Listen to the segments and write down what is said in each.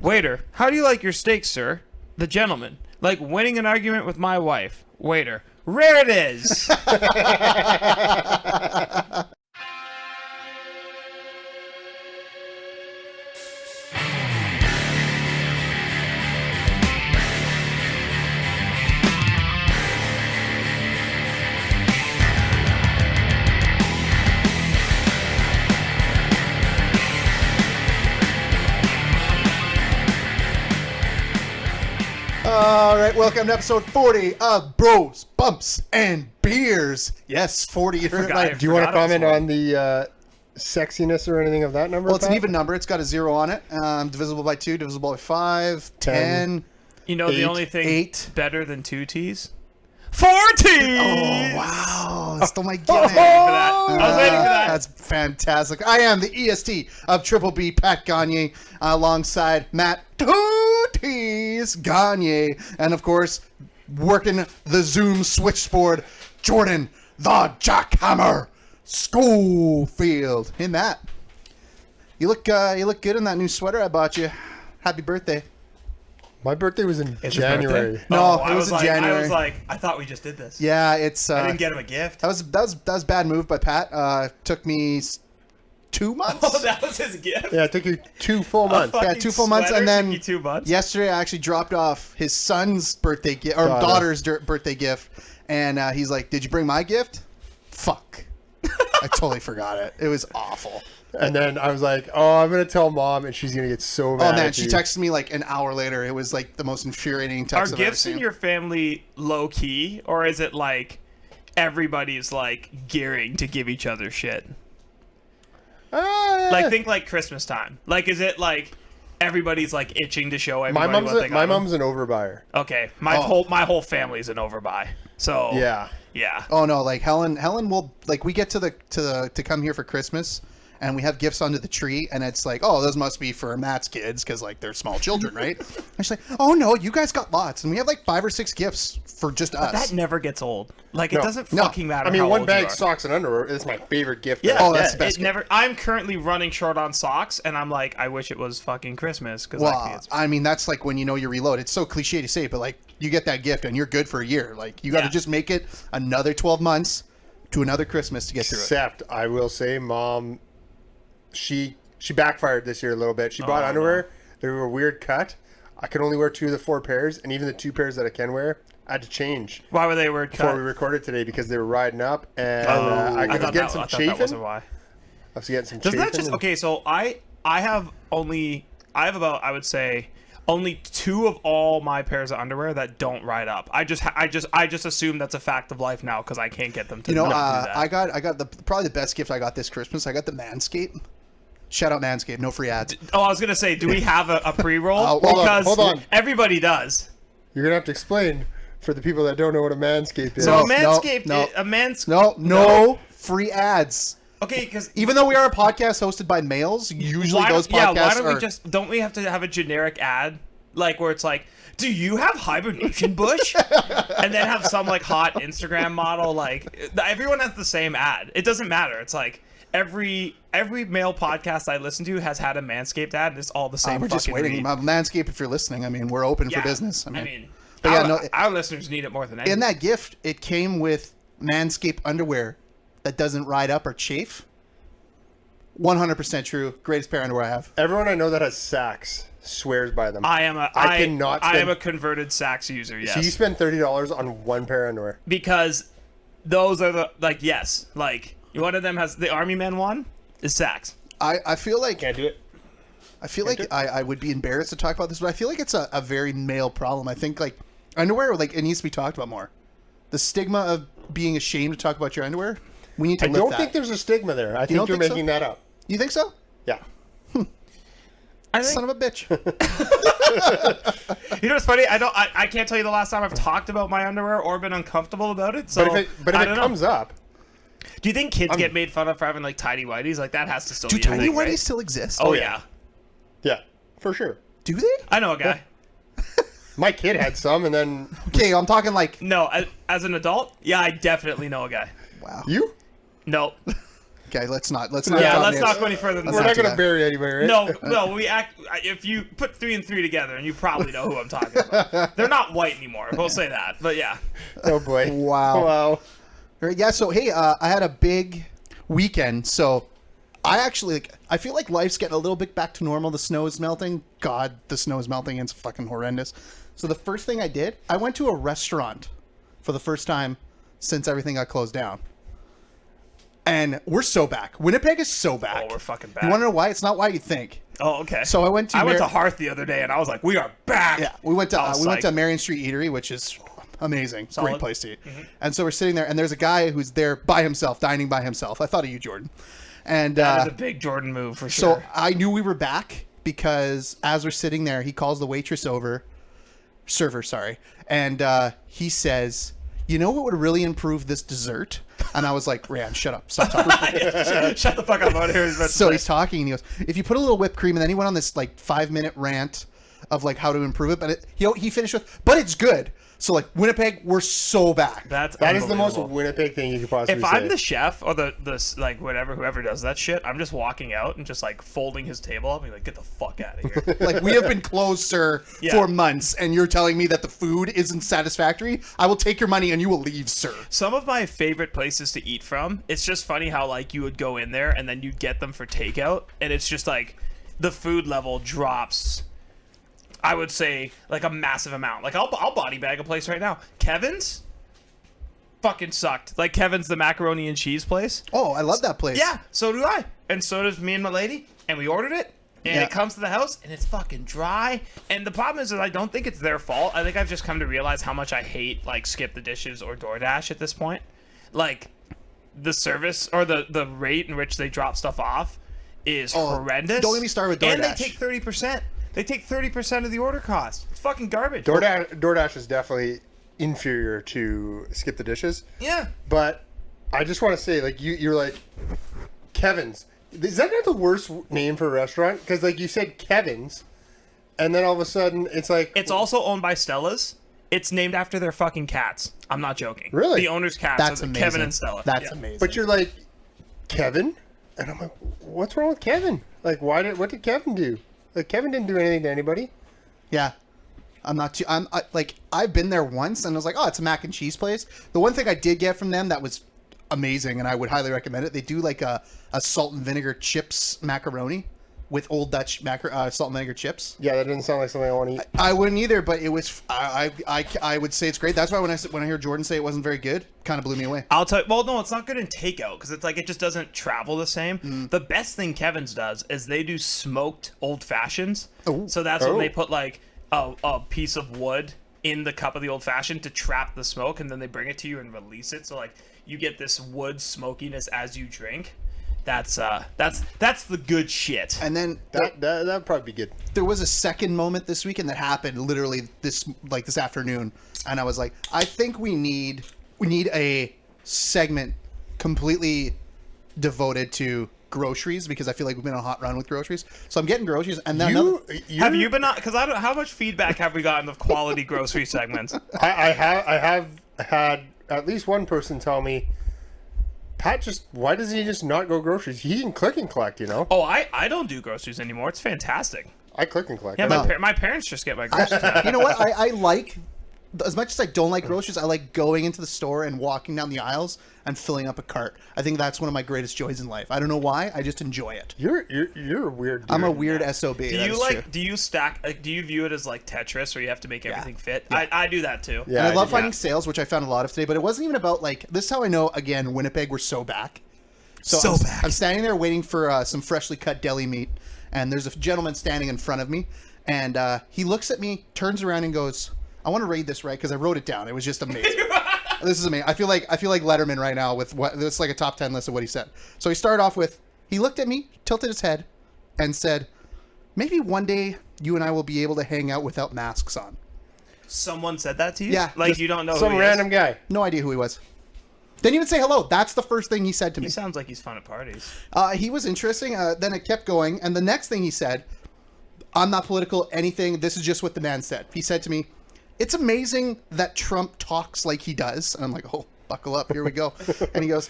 Waiter, how do you like your steak, sir? The gentleman, like winning an argument with my wife. Waiter, rare it is. All right, welcome to episode 40 of Bros, Bumps, and Beers. Yes, 40. Do you want to comment on the sexiness or anything of that number? Well, it's an even number. It's got a 0 on it. Divisible by 2, divisible by 5, 10. You know, 8, the only thing 8. better than 2 T's? 4 T's! Oh, wow. Stole my gimmick. I was waiting for that. That's fantastic. I am the EST of Triple B, Pat Gagne, alongside Matt Tooties Gagne. And, of course, working the Zoom switchboard, Jordan the Jackhammer Schofield. Hey, Matt. You look good in that new sweater I bought you. Happy birthday. My birthday was in January. No, it was in January. I was like, I thought we just did this. Yeah, it's. I didn't get him a gift. That was a bad move by Pat. Took me 2 months. Oh, that was his gift. Yeah, it took you 2 full months. Yeah, 2 full months, and then 2 months. Yesterday I actually dropped off his son's birthday gift or daughter's birthday gift, and he's like, "Did you bring my gift?" Fuck, I totally forgot it. It was awful. And then I was like, "Oh, I'm gonna tell mom, and she's gonna get so mad." Oh man, at she you. texted me like an hour later. It was like the most infuriating text Are I've ever gifts seen. in your family low key, or is it like everybody's like gearing to give each other shit? Like think like Christmas time. Like is it like everybody's like itching to show everybody what they got? My mom's an overbuyer. Okay, my whole family's an overbuy. So Yeah. Oh no, like Helen will like we get to come here for Christmas and we have gifts under the tree and it's like, oh, those must be for Matt's kids because like they're small children, right? And she's like, oh no, you guys got lots and we have like 5 or 6 gifts for just us. that never gets old. Like it No. doesn't No. fucking matter. I mean, how one old you bag are. socks and underwear is my favorite gift. Yeah, Oh, that's the best It gift. never. I'm currently running short on socks, and I'm like, I wish it was fucking Christmas because Well, I mean, that's like when you know you reload. It's so cliche to say, but like you get that gift and you're good for a year. Like you got to Yeah. just make it another 12 months to another Christmas to get through it. Except I will say, mom, she backfired this year a little bit. She bought underwear. They were a weird cut. I could only wear 2 of the 4 pairs, and even the 2 pairs that I can wear, I had to change Why were they weird before cut? we recorded today because they were riding up, and I was thought getting some I thought that wasn't chafing. why. I was getting some Doesn't chafing. that just and- okay? So I have about I would say only 2 of all my pairs of underwear that don't ride up. I just assume that's a fact of life now because I can't get them to. You know, not do that. I got probably the best gift I got this Christmas. I got the Manscaped. Shout out Manscaped, no free ads. Oh, I was gonna say, do we have a pre-roll? Hold on, Because hold on. everybody does. You're gonna have to explain for the people that don't know what a manscape is. So No, a Manscaped, no. a Manscaped. No free ads. Okay, because Even though we are a podcast hosted by males, usually those podcasts why don't are. we just don't we have to have a generic ad like where it's like, do you have hibernation bush? And then have some like hot Instagram model like everyone has the same ad. It doesn't matter. It's like every male podcast I listen to has had a Manscaped ad. And it's all the same. we're just fucking waiting. read. Manscaped, if you're listening, I mean, we're open Yeah. for business. I mean, but yeah, our, no, our listeners need it more than anything. in that gift, it came with Manscaped underwear that doesn't ride up or chafe. 100% true. Greatest pair of underwear I have. Everyone I know that has sacks swears by them. I am cannot a converted Sax user. Yes. So you spend $30 on 1 pair of underwear. Because those are the like one of them has the Army Men one is Sax. I feel like Can't do it. I would be embarrassed to talk about this, but I feel like it's a very male problem. I think like underwear, like it needs to be talked about more. The stigma of being ashamed to talk about your underwear, we need to I lift don't that. think there's a stigma there. I think don't you're think so? making that up. You think so? Yeah. I think, Son of a bitch. you know what's funny? I can't tell you the last time I've talked about my underwear or been uncomfortable about it. So But if it comes up, do you think kids get made fun of for having like tidy whities? Like that has to still Do be a tiny thing, whities right? still exist? Oh yeah. yeah, for sure. Do they? I know a guy. My kid had some, and then Okay, I'm talking like No, as an adult, yeah, I definitely know a guy. wow. you? No. Okay, let's not. Yeah, drop let's names. not go any further than We're that. not do gonna that. bury anybody, right? No, we act. If you put 3 and 3 together, and you probably know who I'm talking about. They're not white anymore. We'll say that. But yeah, Oh boy. Wow. Wow. Right, yeah, so hey, I had a big weekend, so I actually I feel like life's getting a little bit back to normal. The snow is melting. God, the snow is melting. It's fucking horrendous. So the first thing I did, I went to a restaurant for the first time since everything got closed down. And we're so back. Winnipeg is so back. we're fucking back. You want to know why? It's not why you think. Oh, okay. So I went to Hearth the other day, and I was like, "We are back." Yeah, we went to I was we went to psyched. Marion Street Eatery, which is amazing. Solid. Great place to eat. And so we're sitting there, and there's a guy who's there by himself, dining by himself. I thought of you, Jordan. And That is a big Jordan move for sure. so I knew we were back because as we're sitting there, he calls the waitress over, server, sorry, and he says, "You know what would really improve this dessert?" And I was like, "Ryan, shut up, stop talking." Shut the fuck up! I want to hear what he's about to So say. he's talking, and he goes, "If you put a little whipped cream," and then he went on this like 5-minute rant of like how to improve it, but he finished with, "But it's good." So like Winnipeg, we're so back. That is the most Winnipeg thing you could possibly If say. I'm the chef or the like whoever does that shit, I'm just walking out and just like folding his table up and be like, "Get the fuck out of here." Like, we have been closed, sir, Yeah. for months, and you're telling me that the food isn't satisfactory? I will take your money and you will leave, sir. Some of my favorite places to eat from, it's just funny how like you would go in there and then you'd get them for takeout, and it's just like the food level drops. I would say like a massive amount. Like I'll body bag a place right now. Kevin's fucking sucked. Like Kevin's, the macaroni and cheese place. Oh, I love that place. Yeah, so do I. And so does me and my lady. And we ordered it. And Yeah. it comes to the house and it's fucking dry. And the problem is that I don't think it's their fault. I think I've just come to realize how much I hate like Skip the Dishes or DoorDash at this point. Like the service or the rate in which they drop stuff off is horrendous. don't get me started with And they DoorDash. take 30%. They take 30% of the order cost. It's fucking garbage. DoorDash is definitely inferior to Skip the Dishes. Yeah. But I just want to say, like, you're like, Kevin's. Is that not the worst name for a restaurant? Because, like, you said Kevin's, and then all of a sudden it's like... It's also owned by Stella's. It's named after their fucking cats. I'm not joking. Really? The owner's cats That's are amazing. Kevin and Stella. That's Yeah. amazing. But you're like, Kevin? And I'm like, what's wrong with Kevin? Like, what did Kevin do? Like, Kevin didn't do anything to anybody. Yeah. I've been there once and I was like, oh, it's a mac and cheese place. The one thing I did get from them that was amazing and I would highly recommend it, they do like a salt and vinegar chips macaroni with Old Dutch salt and vinegar chips. Yeah, that doesn't sound like something I want to eat. I wouldn't either, but it was I would say it's great. That's why when I hear Jordan say it wasn't very good, kind of blew me away. I'll tell you. Well, no, it's not good in takeout because it's like it just doesn't travel the same. The best thing Kevin's does is they do smoked old fashions. Oh. So that's when Oh. they put like a piece of wood in the cup of the old fashioned to trap the smoke, and then they bring it to you and release it. So like you get this wood smokiness as you drink. That's the good shit. And then That'd probably be good. there was a second moment this weekend that happened literally this afternoon, and I was like, I think we need a segment completely devoted to groceries because I feel like we've been on a hot run with groceries. So I'm getting groceries, and then Have you been on? Because I don't. How much feedback have we gotten of quality grocery segments? I have had at least one person tell me, Pat, why does he just not go groceries? He can click and collect, you know? Oh, I don't do groceries anymore. It's fantastic. I click and collect. Yeah, No. my parents just get my groceries. now. you know what? I like, as much as I don't like groceries, I like going into the store and walking down the aisles and filling up a cart. I think that's one of my greatest joys in life. I don't know why. I just enjoy it. You're a weird dude. I'm a weird SOB. Do that you is like? true. Do you stack? Like, do you view it as like Tetris, where you have to make everything fit? I do that too. Yeah, And I love do. finding sales, which I found a lot of today, but it wasn't even about like, this is how I know, again, Winnipeg, we're so back. So I'm, back. I'm standing there waiting for some freshly cut deli meat, and there's a gentleman standing in front of me, and he looks at me, turns around, and goes, "I want to read this right because I wrote it down. It was just amazing. This is amazing. I feel like Letterman right now with what it's like a top 10 list of what he said. So he started off with, he looked at me, tilted his head, and said, "Maybe one day you and I will be able to hang out without masks on." Someone said that to you? Yeah, Like just you don't know Some who he random is? guy. No idea who he was. Didn't even say hello. That's the first thing he said to me. He sounds like he's fun at parties. He was interesting. Then it kept going. And the next thing he said, I'm not political, anything. This is just what the man said. He said to me, "It's amazing that Trump talks like he does." And I'm like, oh, buckle up. Here we go. And he goes,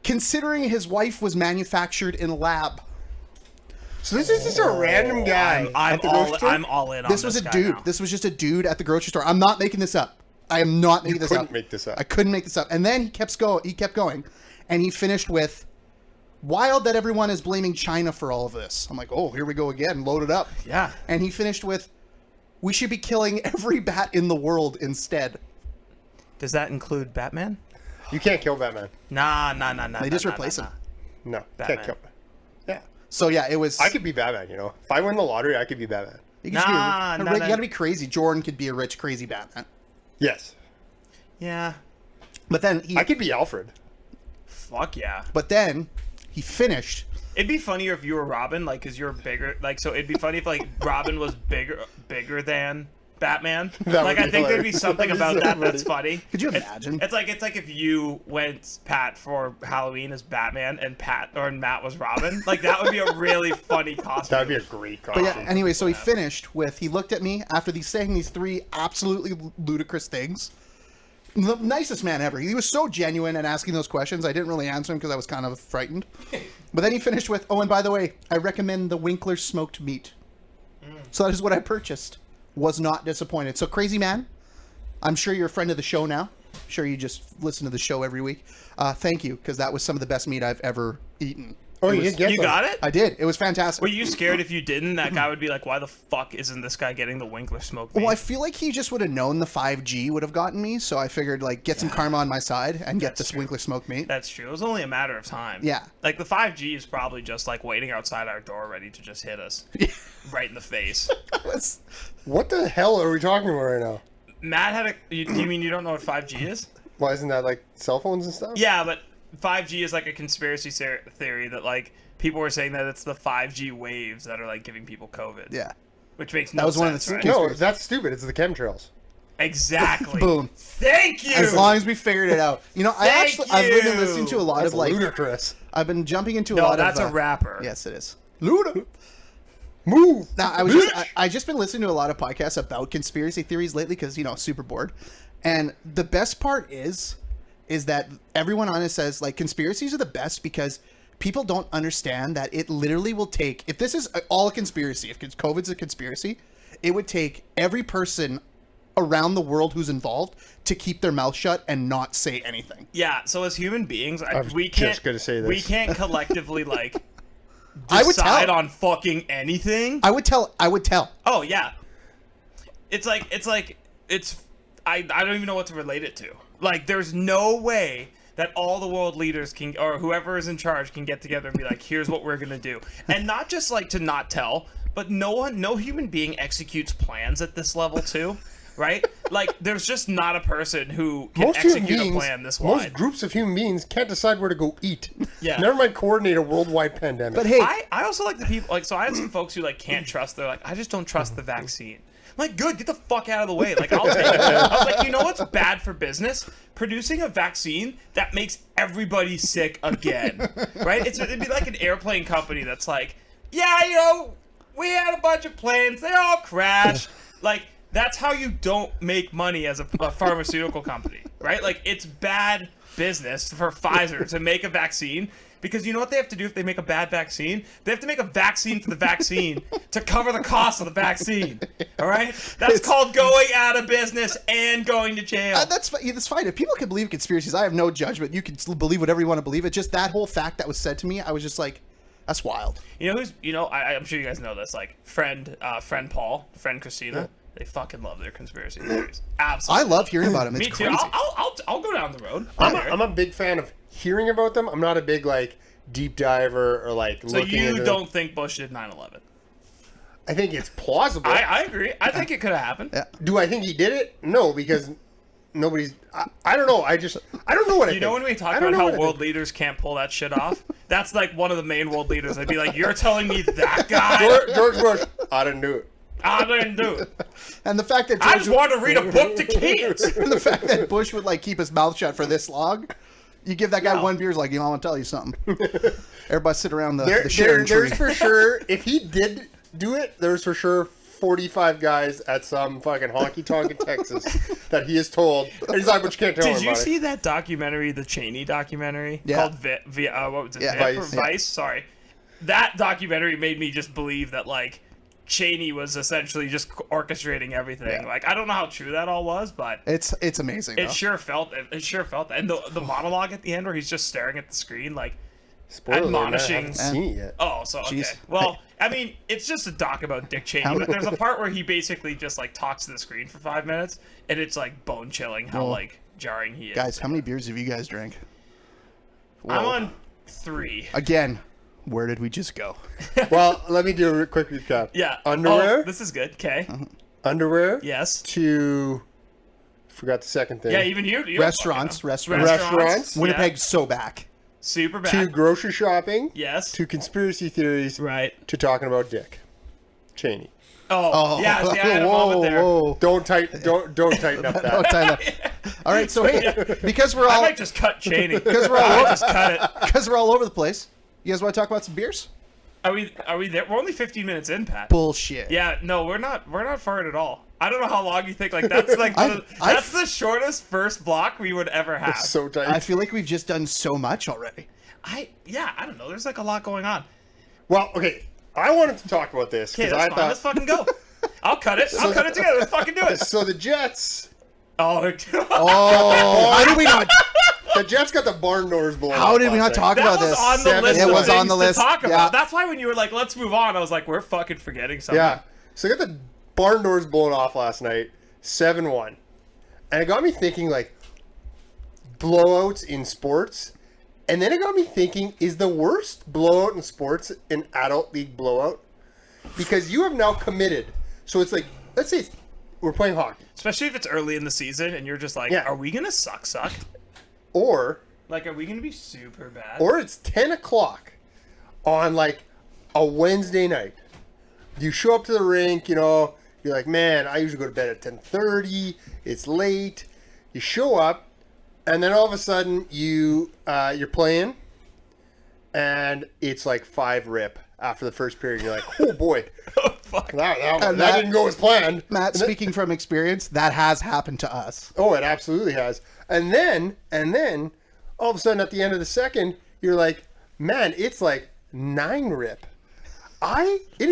considering his wife was manufactured in a lab. So this is just a random guy. I'm all in on This was a guy dude. now. This was just a dude at the grocery store. I'm not making this up. I am not making this up. Couldn't make this up. I couldn't make this up. And then he kept going, and he finished with, "Wild that everyone is blaming China for all of this." I'm like, oh, here we go again. Load it up. Yeah. And he finished with, "We should be killing every bat in the world instead." Does that include Batman? You can't kill Batman. Nah. They just replace him. No, Batman. can't kill. Yeah, So yeah, it was. I could be Batman. You know, if I win the lottery, I could be Batman. You, could just Nah, be nah, you nah. gotta be crazy. Jordan could be a rich, crazy Batman. Yes, Yeah. But then he. I could be Alfred. Fuck yeah. But then he finished. It'd be funnier if you were Robin, like, because you're bigger. Like, so it'd be funny if, like, Robin was bigger than Batman. That Like, would I be think there'd be hilarious. something That'd be about so that that's funny. funny. Could you imagine? It's like if you went Pat for Halloween as Batman and Matt was Robin. Like, that would be a really funny costume. That would be a great But costume. yeah, anyway, so he finished with, he looked at me after saying these three absolutely ludicrous things. The nicest man ever. He was so genuine and asking those questions. I didn't really answer him because I was kind of frightened. But then he finished with, "Oh, and by the way, I recommend the Winkler smoked meat." So that is what I purchased. Was not disappointed. So crazy man, I'm sure you're a friend of the show now. I'm sure you just listen to the show every week. Thank you, because that was some of the best meat I've ever eaten. Oh, It you was- did get You them. got it? I did. It was fantastic. Were you scared if you didn't? That guy would be like, why the fuck isn't this guy getting the Winkler smoke meat? Well, I feel like he just would have known the 5G would have gotten me, so I figured, like, get some karma on my side and get this Winkler smoked meat. That's true. It was only a matter of time. Yeah. Like, the 5G is probably just, like, waiting outside our door ready to just hit us. Right in the face. What the hell are we talking about right now? Matt had a... You mean you don't know what 5G is? Why isn't that like cell phones and stuff? Yeah, but 5G is, like, a conspiracy theory that, like, people were saying that it's the 5G waves that are, like, giving people COVID. Yeah. Which makes no was one of sense, the right? No, that's stupid. It's the chemtrails. Exactly. Boom. Thank you! As long as we figured it out. You know, I've been you. listening to a lot That's of, like... ludicrous. I've been jumping into a No, lot that's of... a rapper. Yes, it is. Luda. Move. Now, I just been listening to a lot of podcasts about conspiracy theories lately because, you know, super bored. And the best part is that everyone on it says, like, conspiracies are the best because people don't understand that it literally will take, if this is all a conspiracy, if COVID's a conspiracy, it would take every person around the world who's involved to keep their mouth shut and not say anything. Yeah, so as human beings, was we can't just gonna say this. we can't collectively like I would decide tell. on fucking anything. I would tell. Oh yeah, it's I don't even know what to relate it to. Like, there's no way that all the world leaders can, or whoever is in charge, can get together and be like, here's what we're gonna do, and not just like to not tell, but no human being executes plans at this level too. Right? Like, there's just not a person who can execute a plan this wide. Most groups of human beings can't decide where to go eat. Yeah. Never mind coordinate a worldwide pandemic. But hey, I also like the people, like, so I had some folks who, like, can't trust, they're like, I just don't trust the vaccine. I'm like, good, get the fuck out of the way. Like, I'll take it. I was like, you know what's bad for business? Producing a vaccine that makes everybody sick again. Right? It'd be like an airplane company that's like, yeah, you know, we had a bunch of planes, they all crashed. Like, that's how you don't make money as a pharmaceutical company, right? Like, it's bad business for Pfizer to make a vaccine, because you know what they have to do if they make a bad vaccine? They have to make a vaccine for the vaccine to cover the cost of the vaccine. All right? That's called going out of business and going to jail. that's fine. If people can believe conspiracies, I have no judgment. You can believe whatever you want to believe. It's just that whole fact that was said to me, I was just like, that's wild. You know who's, you know, I'm sure you guys know this, like, friend Paul, friend Christina. Yeah. They fucking love their conspiracy theories. Absolutely. I love hearing about them. It's Me too. crazy. I'll go down the road. I'm a big fan of hearing about them. I'm not a big, like, deep diver or, like, So looking you into don't think Bush did 9/11? I think it's plausible. I agree. I think it could have happened. Yeah. Do I think he did it? No, because nobody's... I don't know. I don't know what I You think. know when we talk I don't about know how what I world think. leaders can't pull that shit off? That's like one of the main world leaders. I'd be like, you're telling me that guy? George Bush, I didn't do it. I didn't do it. And the fact that I George just wanted to read a book to kids. and the fact that Bush would like keep his mouth shut for this long, you give that guy No. one beer, he's like, you know, I want to tell you something. Everybody sit around the sharing tree. There's for sure, if he did do it, there's for sure 45 guys at some fucking honky tonk in Texas that he is told. And he's like, but you can't tell Did him you about it. see that documentary, the Cheney documentary? Yeah. Called what was it? Yeah. Vice. Vice. Vice? Sorry. That documentary made me just believe that, like, Cheney was essentially just orchestrating everything. Yeah. Like, I don't know how true that all was, but It's amazing. it though. sure felt that. And the monologue at the end where he's just staring at the screen, like, Spoiler alert, man, I admonishing. haven't seen it yet. Oh, so okay. Jeez. Well, I mean, it's just a doc about Dick Cheney, How but many- there's a part where he basically just like talks to the screen for 5 minutes, and it's like bone chilling how Well, like jarring he is. Guys, how many beers have you guys drank? I'm Whoa. on 3. Again, where did we just go? Well, let me do a quick recap. Yeah. Underwear? Oh, this is good. Okay. Underwear Yes. to... Forgot the second thing. Yeah, even you. Restaurants. Restaurants. Winnipeg's so back. Super bad. To grocery shopping. Yes. To conspiracy theories. Right. To talking about Dick Cheney. Oh, yeah. See, I had a moment there. Don't tighten up that. Oh, Tyler. All right, so hey, because we're I all might just cut Cheney. because we're I all might just cut it. because we're all over the place. You guys want to talk about some beers? Are we there? We're only 15 minutes in, Pat. Bullshit. Yeah, no, we're not far at all. I don't know how long you think. Like that's like that's the shortest first block we would ever have. So tight. I feel like we've just done so much already. I don't know. There's like a lot going on. Well, okay. I wanted to talk about this Okay, because that's I fine. Let's thought. fucking go. I'll cut it. I'll cut it together. Let's fucking do it. So the Jets. Oh, Oh, how did we not? The Jets got the barn doors blown. How off did we last not night. talk that about was this? on the Seven- list. It of was things on the list, to talk yeah. about. That's why when you were like, "Let's move on," I was like, "We're fucking forgetting something." Yeah. So they got the barn doors blown off last night, 7-1. And it got me thinking, like, blowouts in sports. And then it got me thinking, is the worst blowout in sports an adult league blowout? Because you have now committed. So it's like, let's say we're playing hockey. Especially if it's early in the season and you're just like, Yeah. "Are we gonna suck? Or Like, are we gonna be super bad?" Or it's 10 o'clock on, like, a Wednesday night. You show up to the rink, you know, you're like, man, I usually go to bed at 10:30. It's late. You show up, and then all of a sudden you're playing, and it's like 5 rip after the first period. You're like, oh boy, Oh, fuck. that didn't go as planned. Matt, And then- speaking from experience, that has happened to us. Oh, it absolutely has. And then all of a sudden at the end of the second, you're like, man, it's like 9 rip. It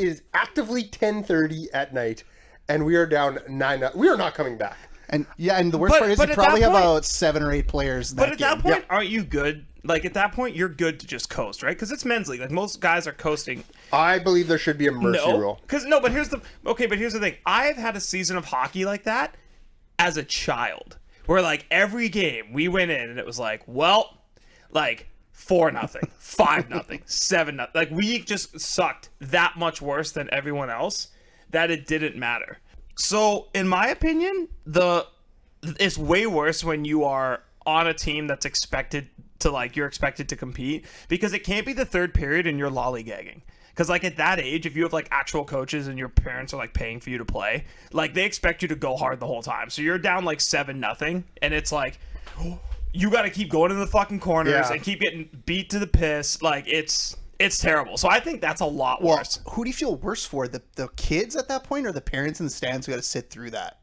is actively 10:30 at night, and we are down 9. We are not coming back. And the worst But- part is but you at probably that have point- about 7 or 8 players. But at that game. point, aren't you good? Like, at that point, you're good to just coast, right? Because it's men's league. Like, most guys are coasting. I believe there should be a mercy No, rule. but here's the thing. I've had a season of hockey like that as a child, where like every game we went in and it was like, well, like 4-0, 5-0, 7-0. Like we just sucked that much worse than everyone else that it didn't matter. So in my opinion, it's way worse when you are on a team that's expected to you're expected to compete, because it can't be the third period and you're lollygagging. Because, like, at that age, if you have, like, actual coaches and your parents are, like, paying for you to play, like, they expect you to go hard the whole time. So you're down, like, 7-0, and it's like, you got to keep going to the fucking corners Yeah. and keep getting beat to the piss. Like, it's terrible. So I think that's a lot Well, worse. who do you feel worse for? The kids at that point, or the parents in the stands who got to sit through that?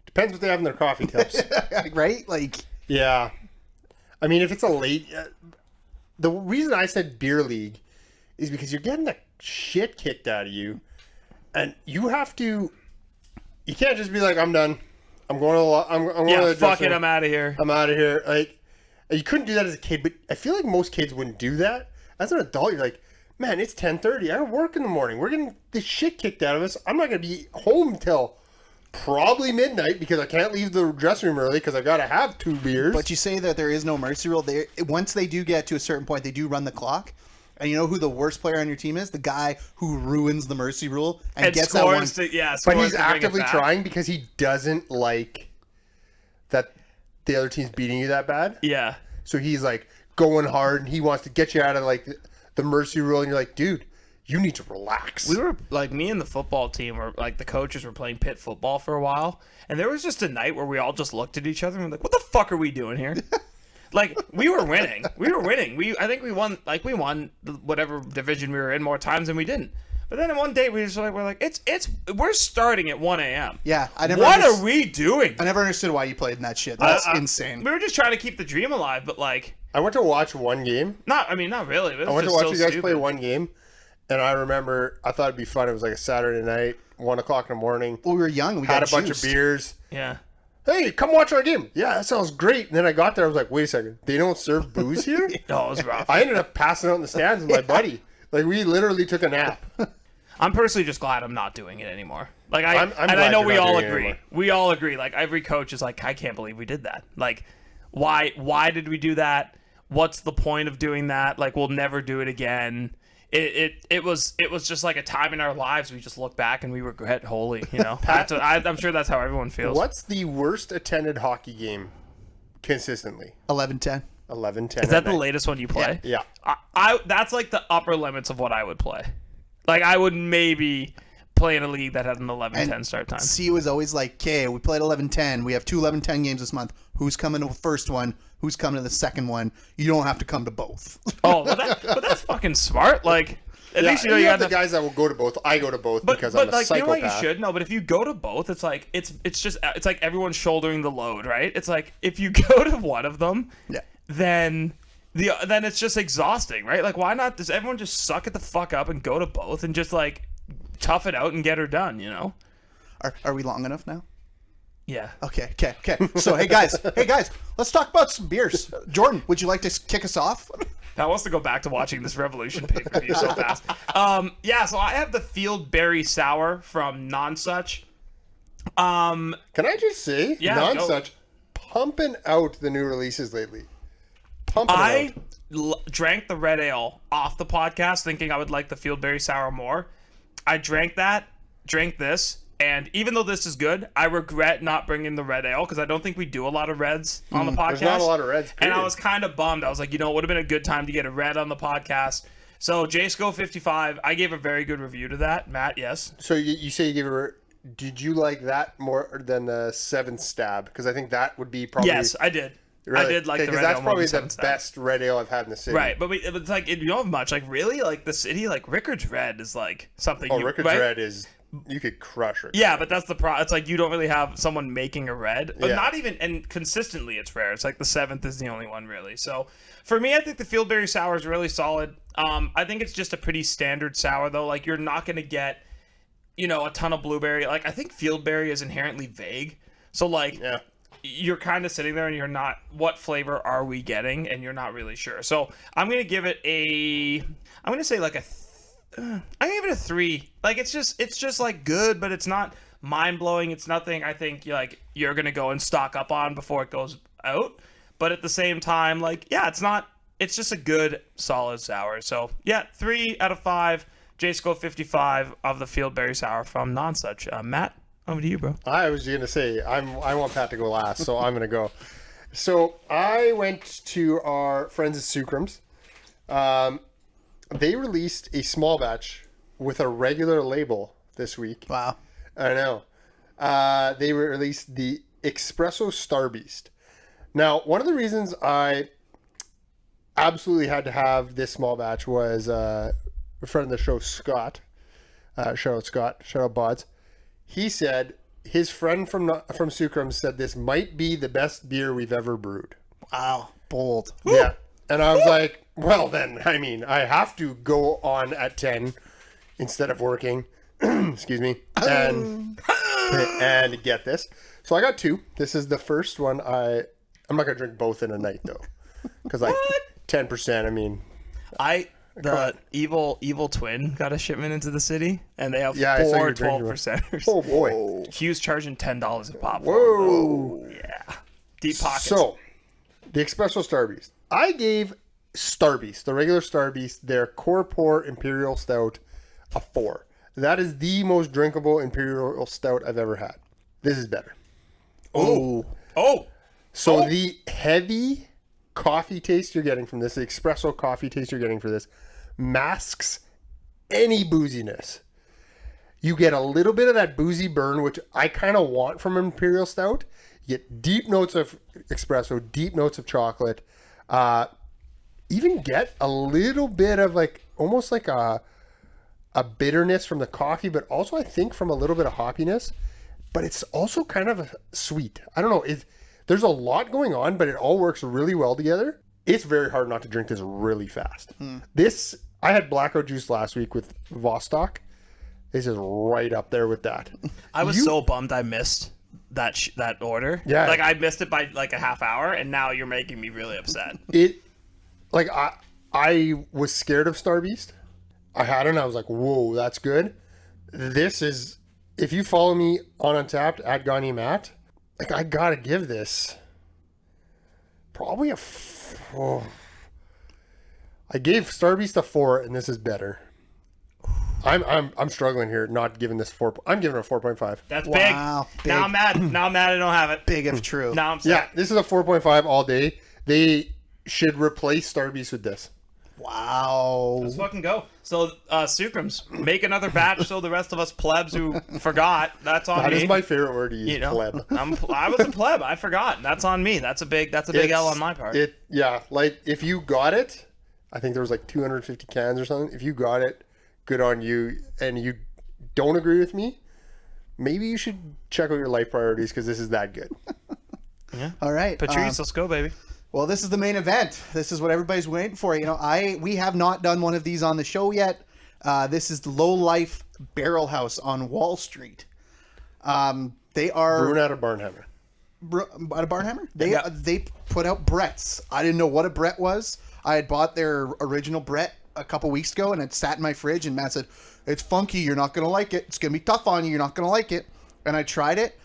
Depends what they have in their coffee cups. Right? Like, Yeah. I mean, if it's a late... the reason I said beer league is because you're getting the shit kicked out of you, and you have to... You can't just be like, I'm done. I'm going to I'm going to Yeah, the fuck dressing it, room. I'm out of here. I'm out of here. Like, you couldn't do that as a kid, but I feel like most kids wouldn't do that. As an adult, you're like, man, it's 10:30. I don't work in the morning. We're getting the shit kicked out of us. I'm not going to be home till probably midnight because I can't leave the dressing room early because I got to have 2 beers. but you say that there is no mercy rule. Once they do get to a certain point, they do run the clock. And you know who the worst player on your team is? The guy who ruins the mercy rule and gets that one. scores but scores he's to bring it actively back. trying because he doesn't like that the other team's beating you that bad. Yeah. So he's like going hard and he wants to get you out of like the mercy rule, and you're like, dude, you need to relax. We were like, me and the football team were like, the coaches were playing pit football for a while, and there was just a night where we all just looked at each other and were like, what the fuck are we doing here? Like, we were winning. I think we won whatever division we were in more times than we didn't. But then one day we're like, we're starting at 1 a.m. Yeah, What are we doing? I never understood why you played in that shit. That's insane. We were just trying to keep the dream alive, but like, I went to watch one game. not really. I went to watch you guys play one game, and I remember I thought it'd be fun. It was like a Saturday night, 1 o'clock in the morning. Well, we were young. We Had got a bunch of juiced. beers. Yeah. Hey, come watch our game. Yeah, that sounds great. And then I got there. I was like, wait a second. They don't serve booze here? Oh, it was rough. I ended up passing out in the stands with my buddy. Like, we literally took a nap. I'm personally just glad I'm not doing it anymore. Like I'm and I glad know you're we not all doing it agree. anymore. We all agree. Like every coach is like, I can't believe we did that. Like, why did we do that? What's the point of doing that? Like, we'll never do it again. It was just like a time in our lives we just look back and we regret wholly. You know, I'm sure that's how everyone feels. What's the worst attended hockey game consistently? 11-10. 11-10. Is that the latest one you play? Yeah. I that's like the upper limits of what I would play. Like I would maybe play in a league that had an 11-10 start time. C was always like, okay, we played 11-10. We have 2 11-10 games this month. Who's coming to the first one? Who's coming to the second one? You don't have to come to both. Oh, but that's fucking smart. Like, at least you know you have got the guys that will go to both. I go to both because I'm a like, psychopath. you know what you should know. But if you go to both, it's like it's like everyone's shouldering the load, right? It's like if you go to one of them, Yeah. then it's just exhausting, right? Like, why not? Does everyone just suck it the fuck up and go to both and just like tough it out and get her done? You know? Are we long enough now? Yeah. Okay. So, hey guys, let's talk about some beers. Jordan, would you like to kick us off? Pat wants to go back to watching this Revolution pay-per-view so fast. Yeah, so I have the Field Berry Sour from Nonsuch. Can I just say, Yeah, Nonsuch pumping out the new releases lately. Pumping I out. drank the red ale off the podcast thinking I would like the Field Berry Sour more. I drank this, and even though this is good, I regret not bringing the red ale because I don't think we do a lot of reds on the podcast. There's not a lot of reds, And I period. was kind of bummed. I was like, it would have been a good time to get a red on the podcast. So JSCO 55, I gave a very good review to that. Matt, yes? So you say you gave her. Did you like that more than the 7th Stab? Because I think that would be probably. Yes, I did. Really? I did like the red ale. Because that's more probably than the 7 Stab. best red ale I've had in the city. Right, but it's like, you don't have much. Like, really? Like, the city, like, Rickard's Red is, like, something Oh, Rickard's right? Red is. You could crush it. Yeah, but that's the problem. It's like you don't really have someone making a red. But Yeah. not even, and consistently it's rare. It's like the 7th is the only one, really. So, for me, I think the Field Berry Sour is really solid. I think it's just a pretty standard sour, though. Like, you're not going to get, a ton of blueberry. Like, I think Field Berry is inherently vague. So, like... Yeah. You're kind of sitting there and you're not, what flavor are we getting? And you're not really sure. So I'm going to give it I'm going to say like I'm going to give it a 3. Like, it's just like good, but it's not mind blowing. It's nothing I think you're going to go and stock up on before it goes out. But at the same time, like, yeah, it's just a good solid sour. So yeah, 3 out of 5, JSCO 55 of the Field Berry Sour from Nonsuch. Matt? Over to you, bro. I was going to say, I want Pat to go last, so I'm going to go. So I went to our friends at Sookrams. They released a small batch with a regular label this week. Wow. I know. They released the Espresso Star Beast. Now, one of the reasons I absolutely had to have this small batch was a friend of the show, Scott. Shout out Scott. Shout out Bods. He said his friend from Sookrams said this might be the best beer we've ever brewed. Wow. Bold. Yeah. And I was like, well, then, I mean, I have to go on at 10 instead of working. Excuse me. And get this. So I got 2. This is the first one. I'm not going to drink both in a night, though. Because, 10%, I mean... The evil twin got a shipment into the city, and they have I saw 4 you drinking 12%ers. Oh, boy. Hugh's charging $10 a pop. Whoa. Yeah. Deep pockets. So, the Espresso Star Beast. I gave Star Beast, the regular Star Beast, their Core Pour Imperial Stout, a 4. That is the most drinkable Imperial Stout I've ever had. This is better. Oh. So the heavy coffee taste you're getting from this, the espresso coffee taste you're getting for this, masks any booziness. You get a little bit of that boozy burn, which I kind of want from an Imperial Stout. You get deep notes of espresso, deep notes of chocolate. Even get a little bit of almost like a a bitterness from the coffee, but also I think from a little bit of hoppiness. But it's also kind of sweet. I don't know. There's a lot going on, but it all works really well together. It's very hard not to drink this really fast. I had blackout juice last week with Vostok. This is right up there with that. I was so bummed I missed that order. Yeah. Like I missed it by like a half hour, and now you're making me really upset. I was scared of Star Beast. I had it and I was like, whoa, that's good. This is, if you follow me on Untapped at Gani Matt, like I gotta give this probably I gave Star Beast a 4 and this is better. I'm struggling here, not giving this 4. I'm giving it a 4.5. That's Wow, big. big. Now I'm mad. Now I'm mad I don't have it. Big if true. Now I'm sad. Yeah, this is a 4.5 all day. They should replace Star Beast with this. Wow. Let's fucking go. So, Sookrams, make another batch so the rest of us plebs who forgot, that's on That me. is my favorite word to use, You know, pleb. I was a pleb. I forgot. That's on me. That's a big L on my part. Yeah, like if you got it, I think there was like 250 cans or something. If you got it, good on you. And you don't agree with me, maybe you should check out your life priorities because this is that good. Yeah. All right. Patrice, let's go, baby. Well, this is the main event. This is what everybody's waiting for. You know, we have not done one of these on the show yet. This is the Low Life Barrel House on Wall Street. They are Brewing out of Barnhammer. Out of Barnhammer. They put out Brett's. I didn't know what a Brett was. I had bought their original Brett a couple weeks ago, and it sat in my fridge. And Matt said, "It's funky. You're not gonna like it. It's gonna be tough on you. You're not gonna like it." And I tried it.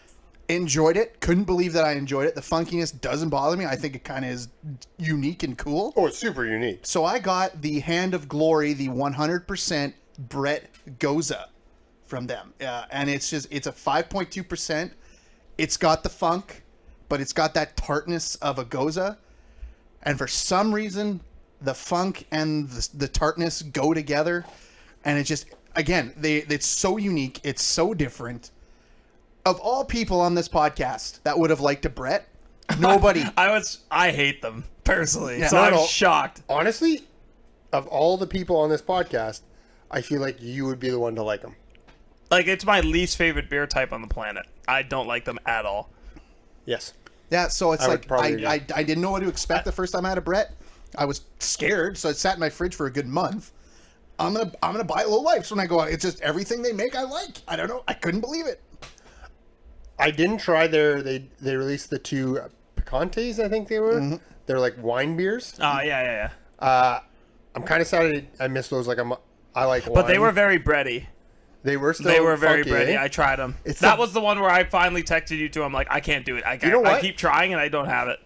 Enjoyed it. Couldn't believe that I enjoyed it. The funkiness doesn't bother me. I think it kind of is unique and cool. Oh, it's super unique. So I got the Hand of Glory, the 100% Brett Goza from them. And it's a 5.2%. It's got the funk, but it's got that tartness of a Goza. And for some reason, the funk and the tartness go together. And it just, again, it's so unique. It's so different. Of all people on this podcast that would have liked a Brett, nobody. I hate them personally, Yeah, so no, I'm no. shocked. Honestly, of all the people on this podcast, I feel like you would be the one to like them. Like, it's my least favorite beer type on the planet. I don't like them at all. Yes. Yeah, so it's I would like probably I didn't know what to expect the first time I had a Brett. I was scared, so it sat in my fridge for a good month. I'm gonna buy Low Lifes when I go out. It's just everything they make I like. I don't know. I couldn't believe it. I didn't try they released the 2 Picantes, I think they were. Mm-hmm. They're like wine beers. Oh, yeah. I'm kind of sad I missed those. I like wine. But they were very bready. They were still They were very funky, bready. eh? I tried them. It's That the- was the one where I finally texted you to. I'm like, I can't do it. I know what? keep trying and I don't have it.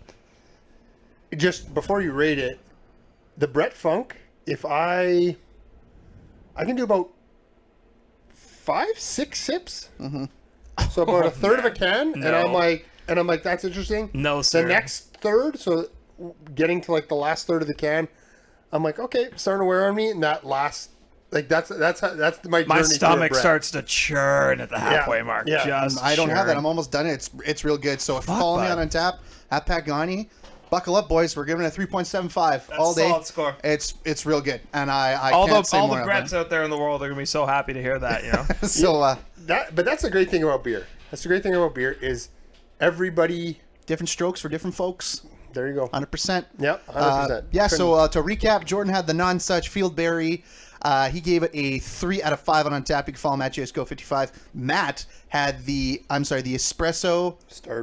Just before you rate it, the Brett Funk, if I can do about 5-6 sips. Mm-hmm. So about a third of a can, No. and I'm like, that's interesting. No, sir. The next third, so getting to like the last third of the can, I'm like, okay, it's starting to wear on me, and that last, like that's my journey. My to a stomach Brett. starts to churn at the halfway mark. Yeah. Just I don't have that. churn. I'm almost done. It's real good. So if you follow me bud. on Untap at Pagani, buckle up, boys. We're giving it a 3.75 all day. Solid score. It's real good, and I all can't say the more of Bretts out there in the world are gonna be so happy to hear that. You know. it. So But that's the great thing about beer. That's the great thing about beer is everybody. different strokes for different folks. There you go. 100%. Yep, 100%. Yeah, so to recap, Jordan had the Nonsuch Fieldberry. He gave it a 3 out of 5 on Untapped. You can follow him at JSCO55. Matt had the Espresso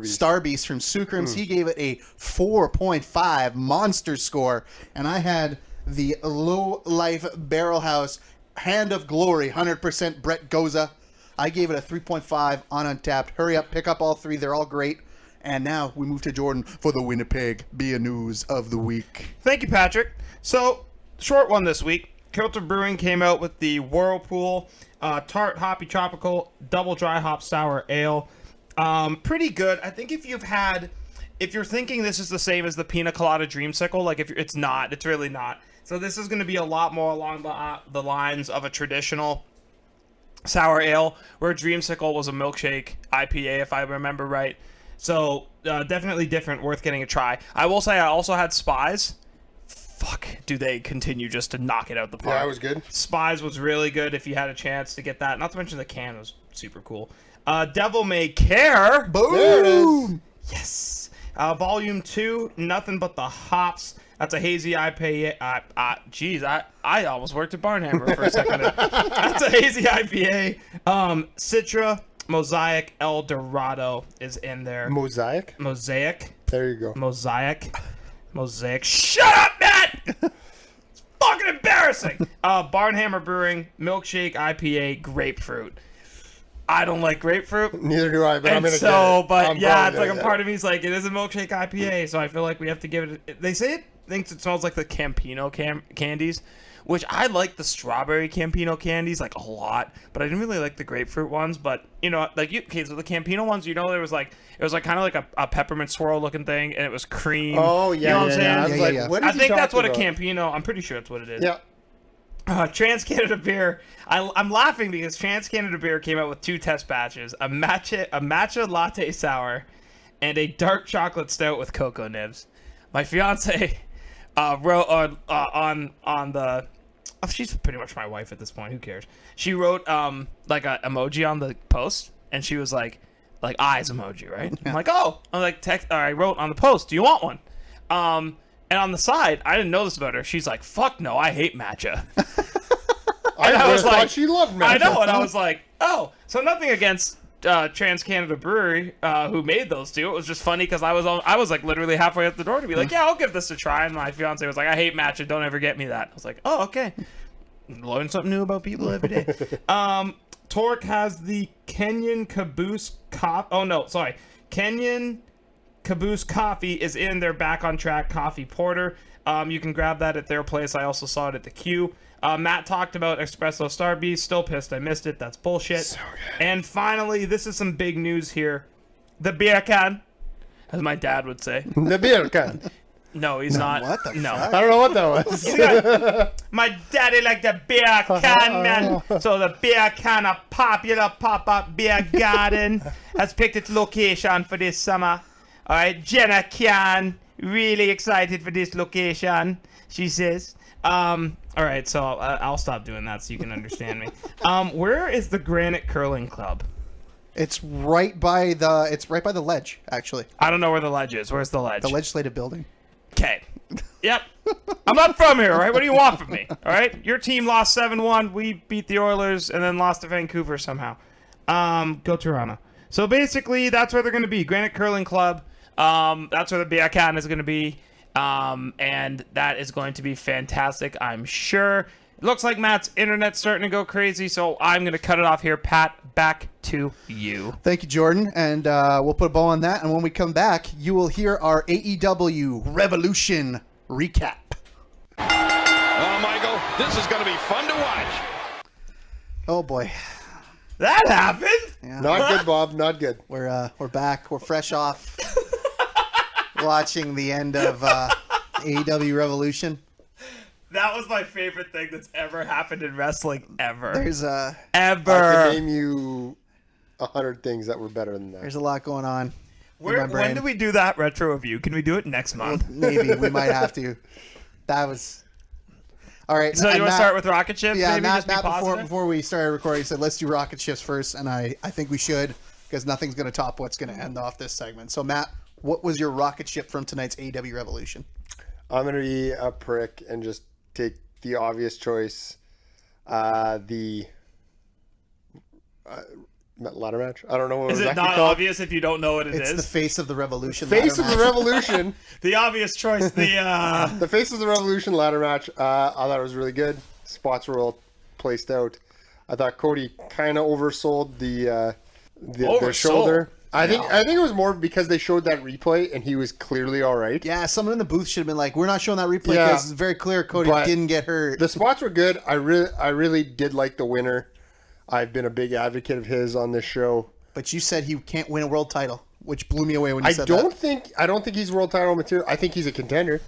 Star Beast from Sookrams. He gave it a 4.5 monster score. And I had the Low Life Barrel House Hand of Glory 100% Brett Goza. I gave it a 3.5 on Untapped. Hurry up, pick up all 3. They're all great. And now we move to Jordan for the Winnipeg Beer News of the Week. Thank you, Patrick. So, short one this week. Kilter Brewing came out with the Whirlpool Tart Hoppy Tropical Double Dry Hop Sour Ale. Pretty good. I think if you're thinking this is the same as the Pina Colada Dreamsicle, like it's not. It's really not. So this is going to be a lot more along the lines of a traditional sour ale, where Dreamsicle was a milkshake IPA, if I remember right. So definitely different, worth getting a try. I will say I also had Spies. fuck, do they continue just to knock it out the park. Yeah, it was good. Spies was really good if you had a chance to get that. Not to mention the can was super cool. Devil May Care. Boom! There it is. Yes. Volume 2, Nothing But the Hops. That's a hazy IPA. Geez, I almost worked at Barnhammer for a second. That's a hazy IPA. Citra, Mosaic, El Dorado is in there. Mosaic. There you go. Mosaic. Shut up, Matt! It's fucking embarrassing. Barnhammer Brewing, Milkshake IPA, Grapefruit. I don't like grapefruit. Neither do I, but I'm gonna so, get it. but I'm yeah, it's probably like gonna a part of me is like, it is a milkshake IPA, so I feel like we have to give it. They say it thinks it smells like the Campino candies, which I like the strawberry Campino candies like a lot, but I didn't really like the grapefruit ones. But you know, like okay, so the Campino ones, you know, it was like kind of like a peppermint swirl looking thing, and it was cream. Oh yeah, you know what I'm saying? I was like, what is I he think that's what talking a about? Campino. I'm pretty sure that's what it is. Yeah. Trans Canada Beer. I'm laughing because Trans Canada Beer came out with 2 test batches: a matcha latte sour, and a dark chocolate stout with cocoa nibs. My fiance wrote on the. Oh, she's pretty much my wife at this point. Who cares? She wrote like a emoji on the post, and she was like eyes emoji, right? I'm like, oh, I'm like text. Or I wrote on the post, do you want one? And on the side, I didn't know this about her. She's like, fuck no, I hate matcha. I was like, she loved matcha. I know, and I was like, oh, so nothing against Trans Canada Brewery who made those two. It was just funny because I was like literally halfway out the door to be like, yeah, I'll give this a try. And my fiance was like, I hate matcha, don't ever get me that. I was like, oh, okay. Learn something new about people every day. Torque has the Kenyan Caboose Kenyan Caboose Coffee is in their Back on Track coffee porter. You can grab that at their place. I also saw it at the Q. Matt talked about Espresso Star Beast. Still pissed I missed it. That's bullshit. So good. And finally, this is some big news here. The beer can, as my dad would say. The beer can. No, he's not. what the no. fuck? I don't know what that was. My daddy liked the beer can, man. So the beer can, a popular pop-up beer garden, has picked its location for this summer. All right, Jenna can, really excited for this location, she says. All right, so I'll stop doing that so you can understand me. Where is the Granite Curling Club? It's right by the ledge, actually. I don't know where the ledge is. Where's the ledge? The legislative building. Okay. Yep. I'm not from here, all right? What do you want from me? All right? Your team lost 7-1. We beat the Oilers and then lost to Vancouver somehow. Go Toronto. So basically, that's where they're going to be. Granite Curling Club. That's where the BICAN is going to be. And that is going to be fantastic, I'm sure. It looks like Matt's internet's starting to go crazy, so I'm going to cut it off here. Pat, back to you. Thank you, Jordan. And we'll put a bow on that. And when we come back, you will hear our AEW Revolution Recap. Oh, Michael, this is going to be fun to watch. Oh, boy. That happened? Yeah. Not good, Bob. Not good. We're back. We're fresh off watching the end of AEW Revolution. That was my favorite thing that's ever happened in wrestling ever. There's I ever. could name you 100 things that were better than that. a lot going on. in my When brain. do we do that retro review? Can we do it next month? Maybe we might have to. That was all right. So and you want to Matt- start with rocket ships? Yeah, maybe Matt, just be Matt positive? before we started recording, he said let's do rocket ships first, and I think we should because nothing's going to top what's going to end off this segment. So Matt, what was your rocket ship from tonight's AEW Revolution? I'm going to be a prick and just take the obvious choice. The ladder match? I don't know what Is was it actually not called. obvious if you don't know what it It's is? the face of the revolution. Face ladder of the match. Revolution. The obvious choice. The The Face of the Revolution ladder match. I thought it was really good. Spots were all placed out. I thought Cody kind of oversold the Oversold? shoulder. I think it was more because they showed that replay and he was clearly all right. Yeah, someone in the booth should have been like, "We're not showing that replay Yeah. because it's very clear Cody But didn't get hurt." The spots were good. I really did like the winner. I've been a big advocate of his on this show. But you said he can't win a world title, which blew me away when you I said don't that. think he's world title material. I think he's a contender.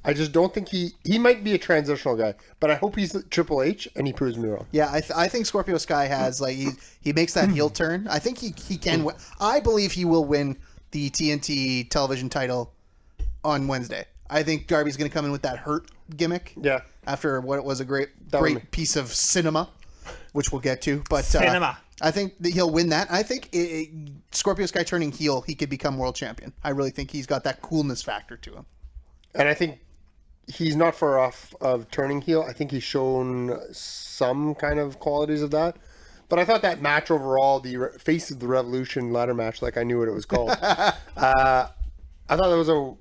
I just don't think he might be a transitional guy, but I hope he's Triple H and he proves me wrong. Yeah, I think Scorpio Sky has like he makes that heel turn. I think he can win. I believe he will win the TNT television title on Wednesday. I think Darby's going to come in with that hurt gimmick. Yeah. After what was a great would- piece of cinema, which we'll get to. But Cinema. I think that he'll win that. I think Scorpio Sky turning heel, he could become world champion. I really think he's got that coolness factor to him. And I think he's not far off of turning heel. I think he's shown some kind of qualities of that. But I thought that match overall, the Face of the Revolution ladder match, like I knew what it was called. I thought that was a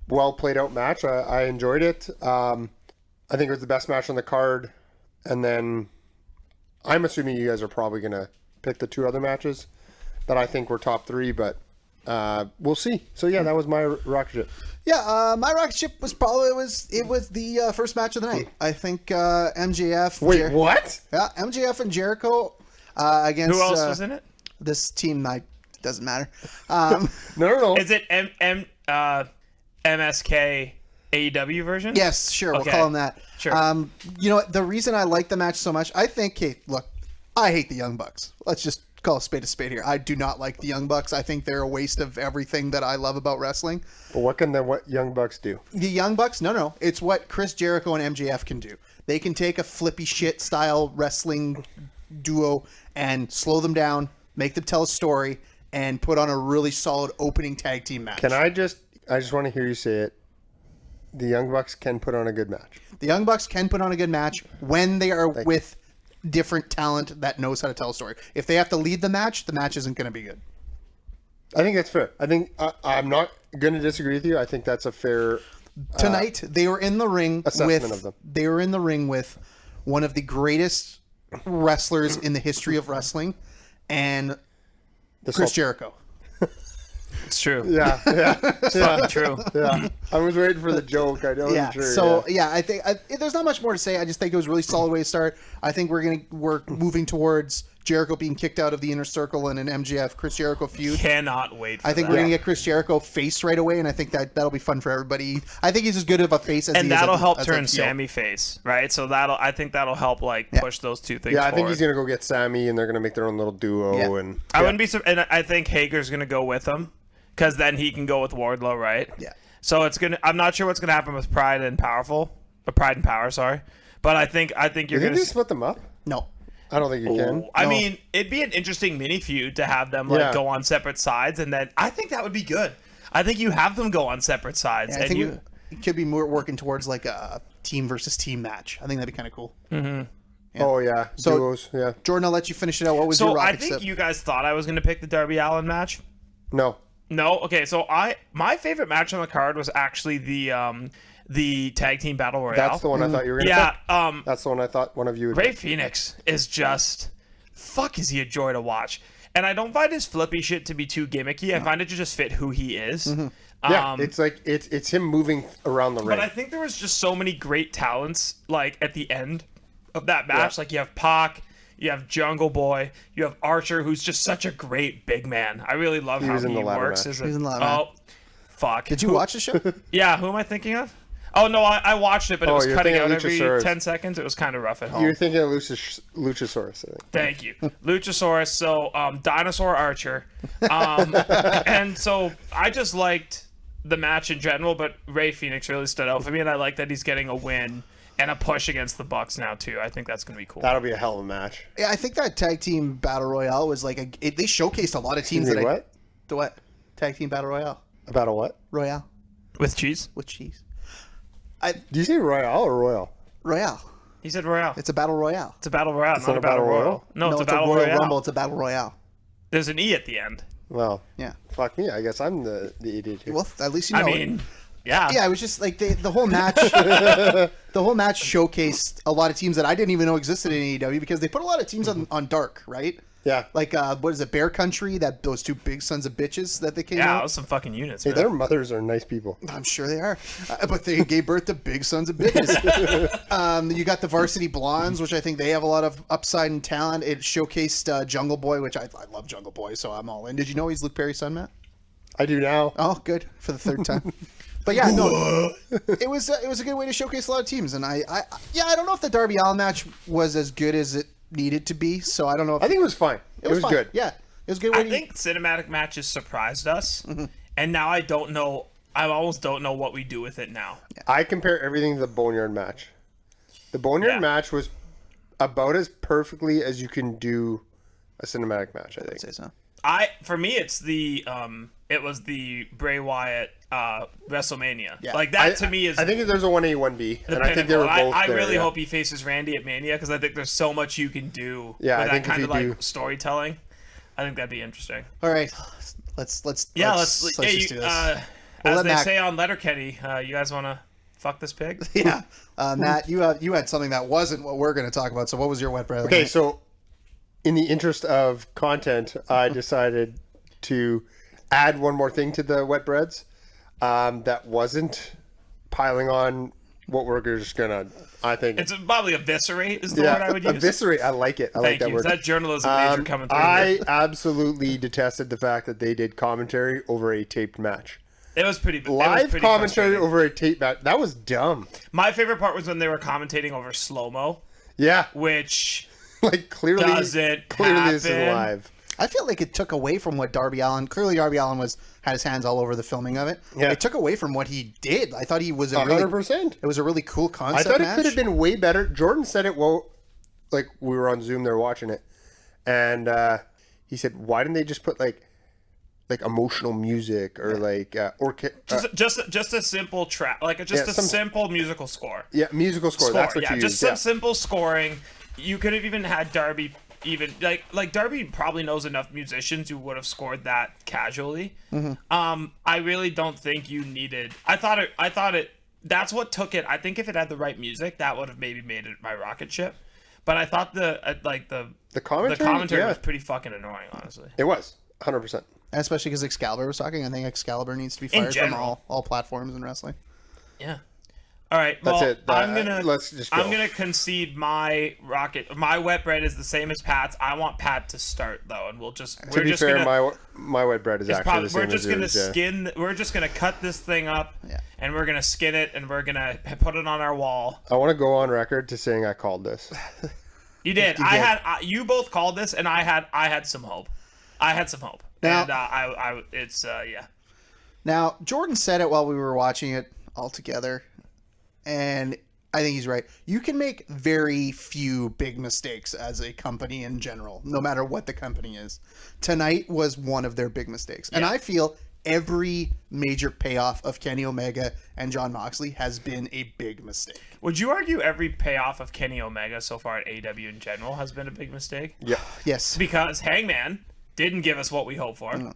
well played out match. I enjoyed it. I think it was the best match on the card. And then I'm assuming you guys are probably going to pick the two other matches that I think were top three, but we'll see. So yeah, that was my rocket ship. Yeah, my rocket ship was probably the first match of the night. I think MJF. Wait, what? Yeah, MJF and Jericho against. Who else was in it? This team. Doesn't matter. No. Is it MSK AEW version? Yes, sure. Okay. We'll call them that. Sure. You know what? The reason I like the match so much, I think. Hey, look, I hate the Young Bucks. Let's just call a spade here. I do not like the Young Bucks. I think they're a waste of everything that I love about wrestling. But what can the Young Bucks do? The Young Bucks? No. It's what Chris Jericho and MJF can do. They can take a flippy shit style wrestling duo and slow them down, make them tell a story, and put on a really solid opening tag team match. I just want to hear you say it. The Young Bucks can put on a good match. The Young Bucks can put on a good match when they are with different talent that knows how to tell a story. If they have to lead the match isn't going to be good. I think that's fair. I think I'm not going to disagree with you. I think that's a fair Tonight they were in the ring assessment of them. They were in the ring with one of the greatest wrestlers in the history of wrestling, and Chris Jericho. It's true. Yeah. It's fucking true. Yeah. I was waiting for the joke. I know. Yeah. Sure, So I think there's not much more to say. I just think it was a really solid way to start. I think we're moving towards Jericho being kicked out of the Inner Circle and an MJF Chris Jericho feud. Cannot wait for I think that. we're gonna get Chris Jericho face right away, and I think that'll be fun for everybody. I think he's as good of a face as and he is that'll help as turn heel. Sammy face, right? So I think that'll help push those two things. Yeah, I think forward. he's going to go get Sammy, and they're going to make their own little duo. Yeah. And I wouldn't be, and I think Hager's gonna go with him, because then he can go with Wardlow, right? Yeah. So I'm not sure what's gonna happen with Pride and Power, sorry, but I think you're You think gonna. they split them up? No. I don't think you can. I No. mean, it'd be an interesting mini feud to have them go on separate sides, and then I think that would be good. I think you have them go on separate sides, I and think it could be more working towards like a team versus team match. I think that'd be kind of cool. Mm-hmm. Yeah. Oh yeah, So- duos. Yeah. Jordan, I'll let you finish it out. What was your So I rocket think ship? you guys thought I was gonna pick the Darby Allin match. No. No, okay. So my favorite match on the card was actually the tag team battle royale. That's the one I thought you were going to Yeah. pick. That's the one I thought one of you would Ray pick. Phoenix is just is he a joy to watch. And I don't find his flippy shit to be too gimmicky. I find it to just fit who he is. Yeah, it's like it's him moving around the ring. But I think there was just so many great talents at the end of that match. Yeah. Like you have Pac, you have Jungle Boy, you have Archer, who's just such a great big man. I really love how was in he the ladder works. match. He was in the ladder Oh, fuck. Did you watch the show? Yeah, who am I thinking of? Oh, no, I watched it, but it Oh, was you're cutting thinking out of every Luchasaurus. 10 seconds. It was kind of rough at home. You're thinking of Luchasaurus, I think. Thank you. Luchasaurus, so Dinosaur Archer. And so I just liked the match in general, but Ray Phoenix really stood out for me, and I like that he's getting a win and a push against the Bucks now, too. I think that's going to be cool. That'll be a hell of a match. Yeah, I think that tag team battle royale was like they showcased a lot of teams Excuse me, that what? The what? Tag team battle royale. About a what? Royale With cheese? with cheese. Do you say Royale or Royal? Royale. He said Royale. It's a battle royale. It's a battle royale, not not a battle royal. royal? No, it's a battle Royal royale. Rumble. It's a battle royale. There's an E at the end. Well, Yeah. fuck me. I guess I'm the idiot here. Well, at least you know. I mean, yeah. Yeah, it was just like the whole match. The whole match showcased a lot of teams that I didn't even know existed in AEW because they put a lot of teams on Dark, right? Yeah. Like what is it, Bear Country? Those two big sons of bitches that they came Yeah, out. it was some fucking units, Hey, man. their mothers are nice people. I'm sure they are, but they gave birth to big sons of bitches. You got the Varsity Blondes, which I think they have a lot of upside and talent. It showcased Jungle Boy, which I love Jungle Boy, so I'm all in. Did you know he's Luke Perry's son, Matt? I do now. Oh, good for the third time. But yeah, no, it was a good way to showcase a lot of teams, and I don't know if the Darby Allin match was as good as it needed to be, so I don't know. If I think it was fine. It was fine. good. Yeah, it was a good way. I think cinematic matches surprised us, and now I don't know I almost don't know what we do with it now. I compare everything to the Boneyard match. The Boneyard match was about as perfectly as you can do a cinematic match, I think. I'd say so. For me, it's it was the Bray Wyatt WrestleMania. Yeah. Like that to me is. I think there's a 1A, 1B, and I think they pinnacle. were both I there, really yeah. hope he faces Randy at Mania because I think there's so much you can do with I that think if kind you of like do- storytelling. I think that'd be interesting. All right, let's just do this. As let they Mac- say on Letterkenny, you guys want to fuck this pig? Yeah, Matt, you had something that wasn't what we're going to talk about. So what was your wet bread? Okay, so in the interest of content, I decided to add one more thing to the wet breads that wasn't piling on what we're just gonna. I think It's probably eviscerate is the word I would use. eviscerate. I like it. I like Thank that you. word. Is that journalism major coming through? I here? absolutely detested the fact that they did commentary over a taped match. It was pretty. Live commentary frustrating. over a taped match. That was dumb. My favorite part was when they were commentating over slow mo, Yeah, which like clearly doesn't this is happen. live. I feel like it took away from what Darby Allin. Clearly, Darby Allin had his hands all over the filming of it. Yeah. It took away from what he did. I thought he was a really. 100%. It was a really cool I concept. thought it match. could have been way better. Jordan said it well, like we were on Zoom, they were watching it, and he said, "Why didn't they just put like emotional music or Just a simple track, like just a simple musical score. yeah, musical score? That's what you just used. some Yeah. simple scoring. You could have even had Darby like Darby probably knows enough musicians who would have scored that casually. I really don't think you needed. I thought it. That's what took it. I think if it had the right music, that would have maybe made it my rocket ship. But I thought the commentary yeah. was pretty fucking annoying, honestly. It was 100%. Especially because Excalibur was talking. I think Excalibur needs to be fired from general. all platforms in wrestling. Yeah. All right. That's well, it. let's just go. I'm gonna concede my rocket. My wet bread is the same as Pat's. I want Pat to start though, and we're To just be fair, gonna, my white bread is actually the same we're just as gonna yours, yeah. skin. We're just gonna cut this thing up, Yeah. and we're gonna skin it, and we're gonna put it on our wall. I want to go on record to saying I called this. You did. You both called this, and I had some hope. I had some hope, Now- and it's yeah. Now, Jordan said it while we were watching it all together, and I think he's right. You can make very few big mistakes as a company in general, no matter what the company is. Tonight was one of their big mistakes. And Yeah. I feel every major payoff of Kenny Omega and Jon Moxley has been a big mistake. Would you argue every payoff of Kenny Omega so far at AEW in general has been a big mistake? Yeah. Yes. Because Hangman didn't give us what we hoped for.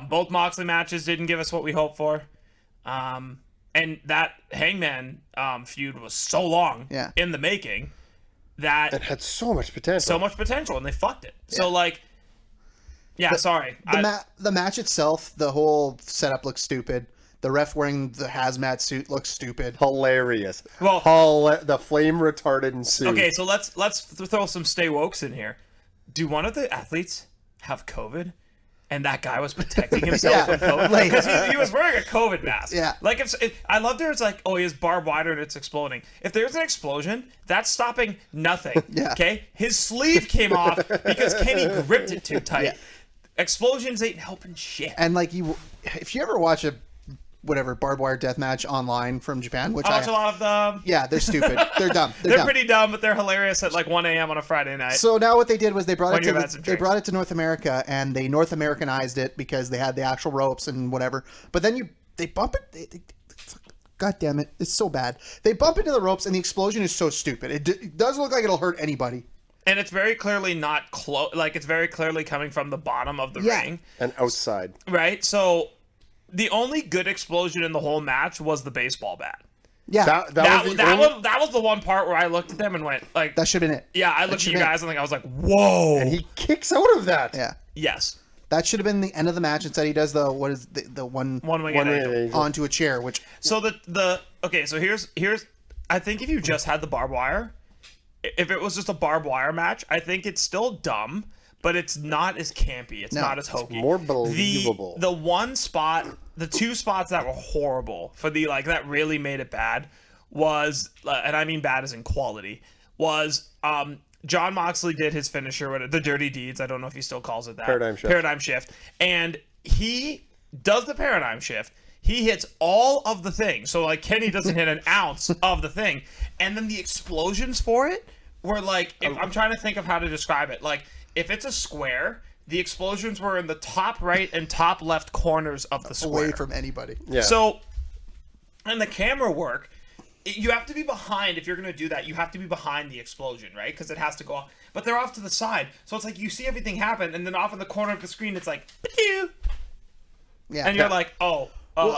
Both Moxley matches didn't give us what we hoped for. And that Hangman feud was so long in the making that It had so much potential. so much potential, and they fucked it. So sorry. The match itself, the whole setup looks stupid. The ref wearing the hazmat suit looks stupid. Hilarious. Well- the flame retardant suit. Okay, so let's throw some stay wokes in here. Do one of the athletes have COVID? And that guy was protecting himself Yeah. from COVID Like- because he was wearing a COVID mask. Yeah. Like I love there. It's like, oh, he has barbed wire and it's exploding. If there's an explosion, that's stopping nothing. Yeah. Okay. His sleeve came off because Kenny gripped it too tight. Yeah. Explosions ain't helping shit. And if you ever watch a barbed wire death match online from Japan, which I watch a lot of them. yeah, they're stupid. They're dumb. They're dumb. pretty dumb, but they're hilarious at like 1 a.m. on a Friday night. So now what they did was they brought When it you've had some to drinks. North America, and they North Americanized it because they had the actual ropes and whatever. But then they bump it. God damn it, it's so bad. They bump into the ropes and the explosion is so stupid. It doesn't look like it'll hurt anybody. And it's very clearly not close. Like it's very clearly coming from the bottom of the Yeah. ring. And outside. Right? So the only good explosion in the whole match was the baseball bat. Yeah, That Was the one part where I looked at them and went like, that should have been it. yeah, I looked at should you have guys and I was like, whoa. And he kicks out of that. Yeah, Yes. that should have been the end of the match. Instead, he does the one One wing One angel. minute. onto a chair, which So okay, so here's I think if you just had the barbed wire, if it was just a barbed wire match, I think it's still dumb, but it's not as campy. It's not as hokey. more believable. The one spot, the two spots that were horrible for that really made it bad was, and I mean bad as in quality, was Jon Moxley did his finisher, the Dirty Deeds. I don't know if he still calls it that. Paradigm Shift. Paradigm Shift. And he does the Paradigm Shift. He hits all of the things. So like Kenny doesn't hit an ounce of the thing. And then the explosions for it were like, if I'm trying to think of how to describe it. Like if it's a square, the explosions were in the top right and top left corners of the square. Away from anybody. Yeah. So, and the camera work, you have to be behind, if you're going to do that, you have to be behind the explosion, right? Because it has to go off. But they're off to the side. So it's like you see everything happen, and then off in the corner of the screen, it's like, "Ba-doo." Yeah. And you're like, oh,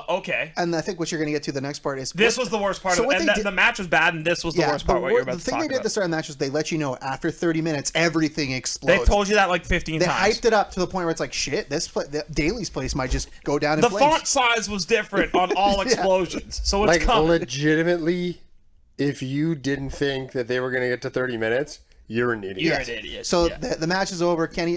okay. And I think what you're going to get to the next part is This was the worst part So of what it. And they did- the match was bad, and this was the worst part, what you're about the to thing talk they did at about. the start of the match was they let you know after 30 minutes everything explodes. They told you that like 15 They times. hyped it up to the point where it's like, shit, Daly's place might just go down in The flames. font size was different on all explosions. So it's Like coming. legitimately, if you didn't think that they were going to get to 30 minutes, you're an idiot. You're an idiot. So Yeah. the match is over. Kenny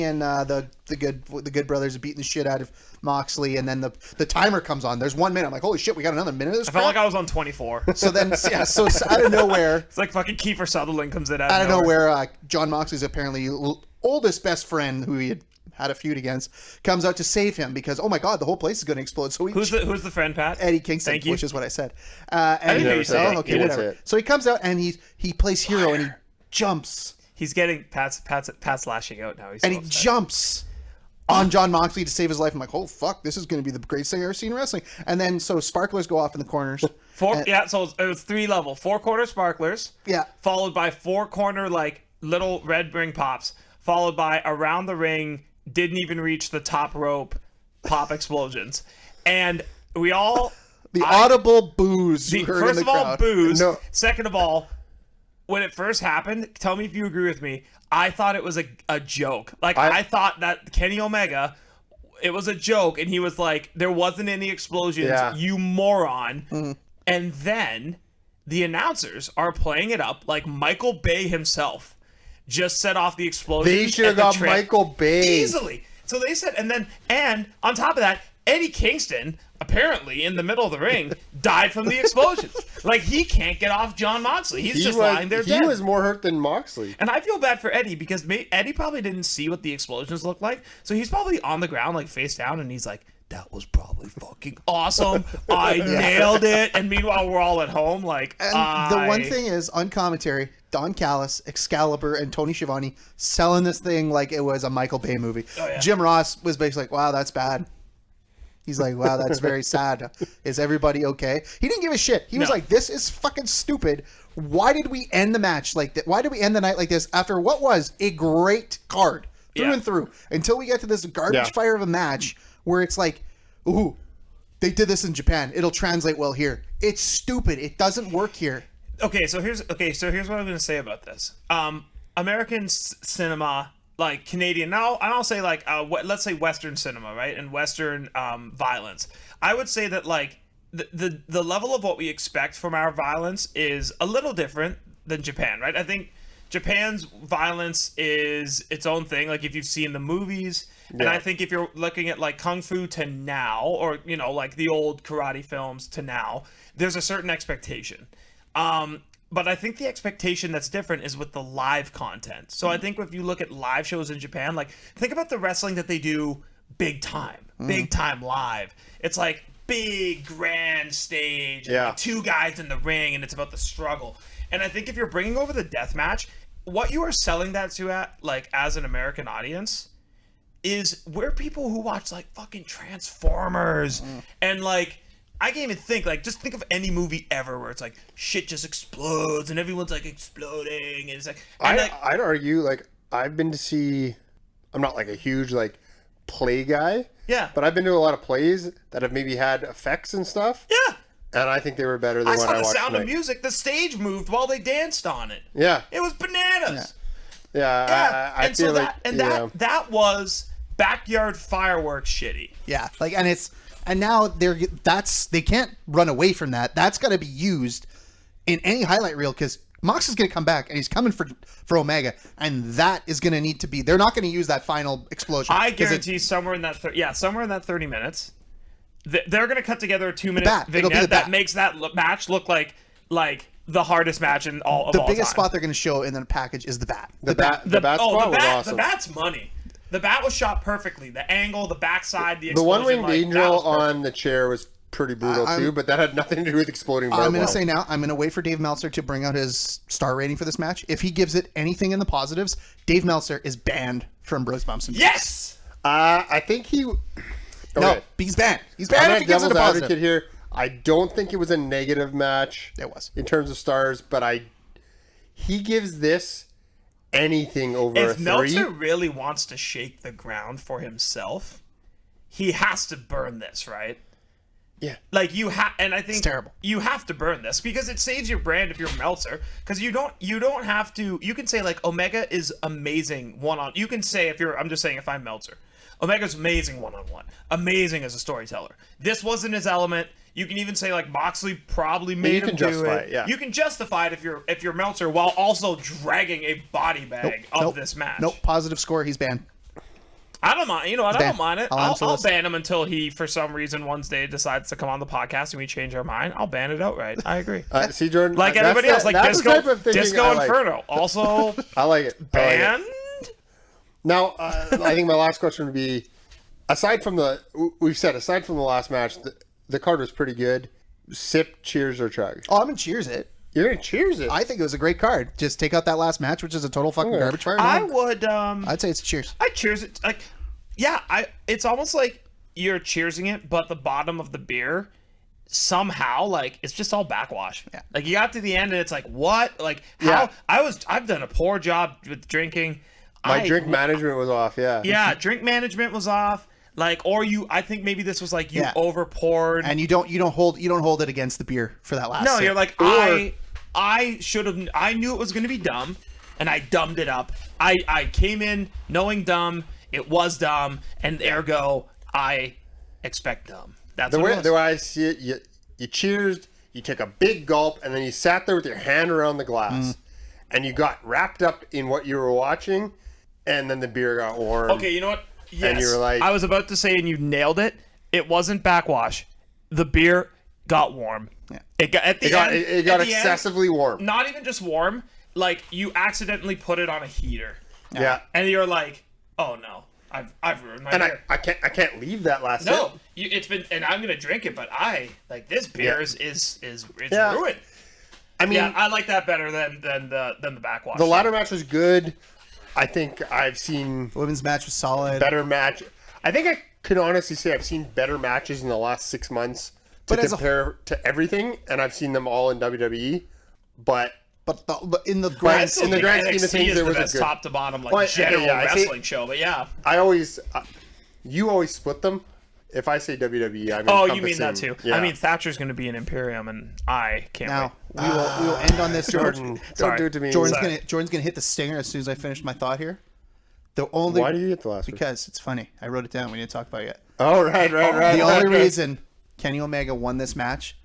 and the good brothers are beating the shit out of Moxley, and then the timer comes on. There's 1 minute. I'm like, holy shit, we got another minute of this. I felt like I was on 24. So then, yeah, so out of nowhere, It's like fucking Kiefer Sutherland comes in out of nowhere, John Moxley's apparently oldest best friend who he had a feud against comes out to save him because oh my god, the whole place is going to explode. So Who's the friend, Pat? Eddie Kingston, Thank you. which is what I said. And didn't hear you say it. okay, You didn't whatever. say it. So he comes out and he plays hero and he jumps He's getting Pat's lashing out now. He's and so he upset. jumps on John Moxley to save his life. I'm like, oh fuck, this is going to be the greatest thing I've ever seen in wrestling. And then so sparklers go off in the corners. So it was 3 level, 4 corner sparklers. Yeah. Followed by 4 corner like little red ring pops. Followed by around the ring, didn't even reach the top rope, pop explosions, and we all Audible boos. You heard in first the of all crowd. boos. No. Second of all, when it first happened, tell me if you agree with me. I thought it was a joke. Like I thought that Kenny Omega, it was a joke, and he was like, there wasn't any explosions, Yeah. you moron. Mm-hmm. And then the announcers are playing it up like Michael Bay himself just set off the explosion. They should have got Michael Bay. Easily. So they said, and on top of that, Eddie Kingston, apparently in the middle of the ring, died from the explosions. Like he can't get off John Moxley. He's just lying there dead. He was more hurt than Moxley. And I feel bad for Eddie because Eddie probably didn't see what the explosions looked like. So he's probably on the ground, like face down, and he's like, that was probably fucking awesome. I nailed it. And meanwhile, we're all at home, like, And the one thing is, on commentary, Don Callis, Excalibur, and Tony Schiavone selling this thing like it was a Michael Bay movie. Oh, yeah. Jim Ross was basically like, wow, that's bad. He's like, wow, that's very sad. Is everybody okay? He didn't give a shit. He was No. like, this is fucking stupid. Why did we end the match like that? Why did we end the night like this after what was a great card through Yeah. and through until we get to this garbage fire of a match where it's like, ooh, they did this in Japan. It'll translate well here. It's stupid. It doesn't work here. Okay, so here's what I'm gonna say about this. American cinema, like Canadian. Now, I'll say like let's say Western cinema, right, and Western violence. I would say that like the level of what we expect from our violence is a little different than Japan, right? I think Japan's violence is its own thing. Like if you've seen the movies, and I think if you're looking at like Kung Fu to now, or like the old karate films to now, there's a certain expectation. But I think the expectation that's different is with the live content. So I think if you look at live shows in Japan, like think about the wrestling that they do big time live. It's like big grand stage, and like 2 guys in the ring, and it's about the struggle. And I think if you're bringing over the death match, what you are selling that to at like as an American audience is we're people who watch like fucking Transformers and like I can't even think, like, just think of any movie ever where it's like shit just explodes and everyone's like exploding and it's like, and I'd argue, like, I've been to see, I'm not like a huge like play guy, but I've been to a lot of plays that have maybe had effects and stuff, and I think they were better than I what saw I the watched Sound tonight. of Music. The stage moved while they danced on it. It was bananas. I and feel so like that was backyard fireworks shitty. Yeah, like, and now they can't run away from that. That's got to be used in any highlight reel because Mox is going to come back and he's coming for Omega, and that is going to need to be. They're not going to use that final explosion. I guarantee somewhere in that 30 minutes, they're going to cut together a 2-minute vignette that makes that match look like the hardest match in all of all time. The biggest spot they're going to show in the package is the bat. the bat spot was awesome. The bat's money. The bat was shot perfectly. The angle, the backside, the The explosion. one-winged like, angel that was perfect. on the chair was pretty brutal too, but that had nothing to do with exploding barbed I'm going wire. to say now, I'm going to wait for Dave Meltzer to bring out his star rating for this match. If he gives it anything in the positives, Dave Meltzer is banned from Bros Bumps and Yes! I think he... Okay. No, he's banned. He's I'm banned not if he gives it a devil's positive. advocate here. I don't think it was a negative match. It was. In terms of stars, but he gives this anything over a If 3. Meltzer really wants to shake the ground for himself, he has to burn this, right? Yeah. Like you have, and I think It's terrible. you have to burn this because it saves your brand if you're Meltzer. Because you don't have to. You can say like Omega is amazing one-on. You can say I'm just saying if I'm Meltzer, Omega's amazing one-on-one, amazing as a storyteller. This wasn't his element. You can even say like Moxley probably made him do justify it. it, yeah. You can justify it if you're Meltzer while also dragging a body bag of this match. Nope, positive score, he's banned. I don't mind. You know what? I ban. don't mind it. I'll add him to the I'll list. ban him until he, for some reason, one day decides to come on the podcast and we change our mind. I'll ban it outright. I agree. See, Jordan? Like that's everybody else, like that's the type of thinking Disco I like. Inferno. Also I like it. I like it. banned. Now, I think my last question would be, aside from the last match, the card was pretty good. Sip, cheers, or chug? Oh, I'm going to cheers it. You're going to cheers it. I think it was a great card. Just take out that last match, which is a total fucking garbage fire. I would. I'd say it's cheers. I cheers it. Like, yeah. It's almost like you're cheersing it, but the bottom of the beer somehow like it's just all backwash. Yeah. Like you got to the end and it's like what? Like how? Yeah. I've done a poor job with drinking. My drink management was off, yeah. Yeah, drink management was off. Like, or I think maybe this was like you over poured. And you don't hold it against the beer for that last No, sip. you're like, I should have, I knew it was going to be dumb, and I dumbed it up. I came in knowing dumb, it was dumb, and ergo, I expect dumb. That's The what way it was. the way I see it, you cheersed, you took a big gulp, and then you sat there with your hand around the glass, and you got wrapped up in what you were watching, and then the beer got warm. Okay, you know what? Yes. And you were like- I was about to say, and you nailed it. It wasn't backwash. The beer got warm. Yeah. It got at the end. It got at the end, excessively warm. not even just warm. Like you accidentally put it on a heater, Yeah. and you're like, "Oh no, I've ruined my And beer." I can't leave that last No, sip. it's been, and I'm gonna drink it, but this beer is Yeah. ruined. I mean, Yeah, I like that better than the backwash. the ladder match was good. I think I've seen The women's match was solid. better match. I think I could honestly say I've seen better matches in the last 6 months to But as a- compare to everything, and I've seen them all in WWE. But But in the I grand still in the think grand scheme of NXT things, is it the was a best good- top to bottom like Well, general yeah, I say- wrestling show. But yeah. I always, you always split them. If I say WWE, I mean Oh, you mean that too? Yeah. I mean Thatcher's gonna be an Imperium, and I can't now wait. we will end on this. Jordan, don't Sorry. do it to me. Jordan's gonna hit the stinger as soon as I finish my thought here. The only Why do you get the last one? because it's funny. I wrote it down. We didn't talk about it yet. Oh, right. The only reason Kenny Omega won this match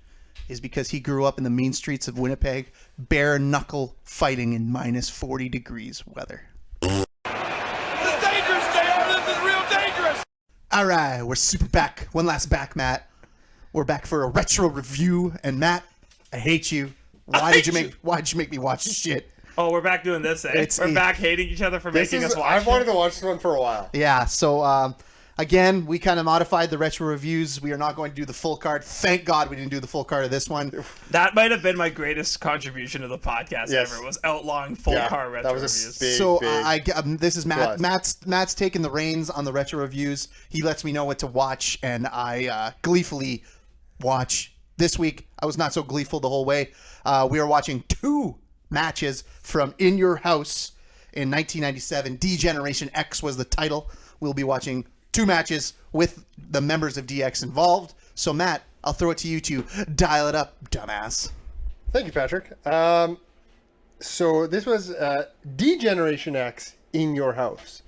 is because he grew up in the mean streets of Winnipeg, bare knuckle fighting in minus 40 degrees weather. This is dangerous, JR. This is real dangerous. All right, we're super back. One last back, Matt. We're back for a retro review, and Matt, I hate you. Why'd you make me watch this shit? Oh, we're back doing this. We're back hating each other for making us watch. I've wanted to watch this one for a while. Yeah, so again, we kind of modified the retro reviews. We are not going to do the full card. Thank God we didn't do the full card of this one. That might have been my greatest contribution to the podcast Yes. ever. Was outlawing full car retro that was a reviews. big- So this is Matt. plus. Matt's taking the reins on the retro reviews. He lets me know what to watch, and I gleefully watch. This week, I was not so gleeful the whole way. We are watching 2 matches from In Your House in 1997. D-Generation X was the title. We'll be watching 2 matches with the members of DX involved. So, Matt, I'll throw it to you to dial it up, dumbass. Thank you, Patrick. So this was D-Generation X in your house,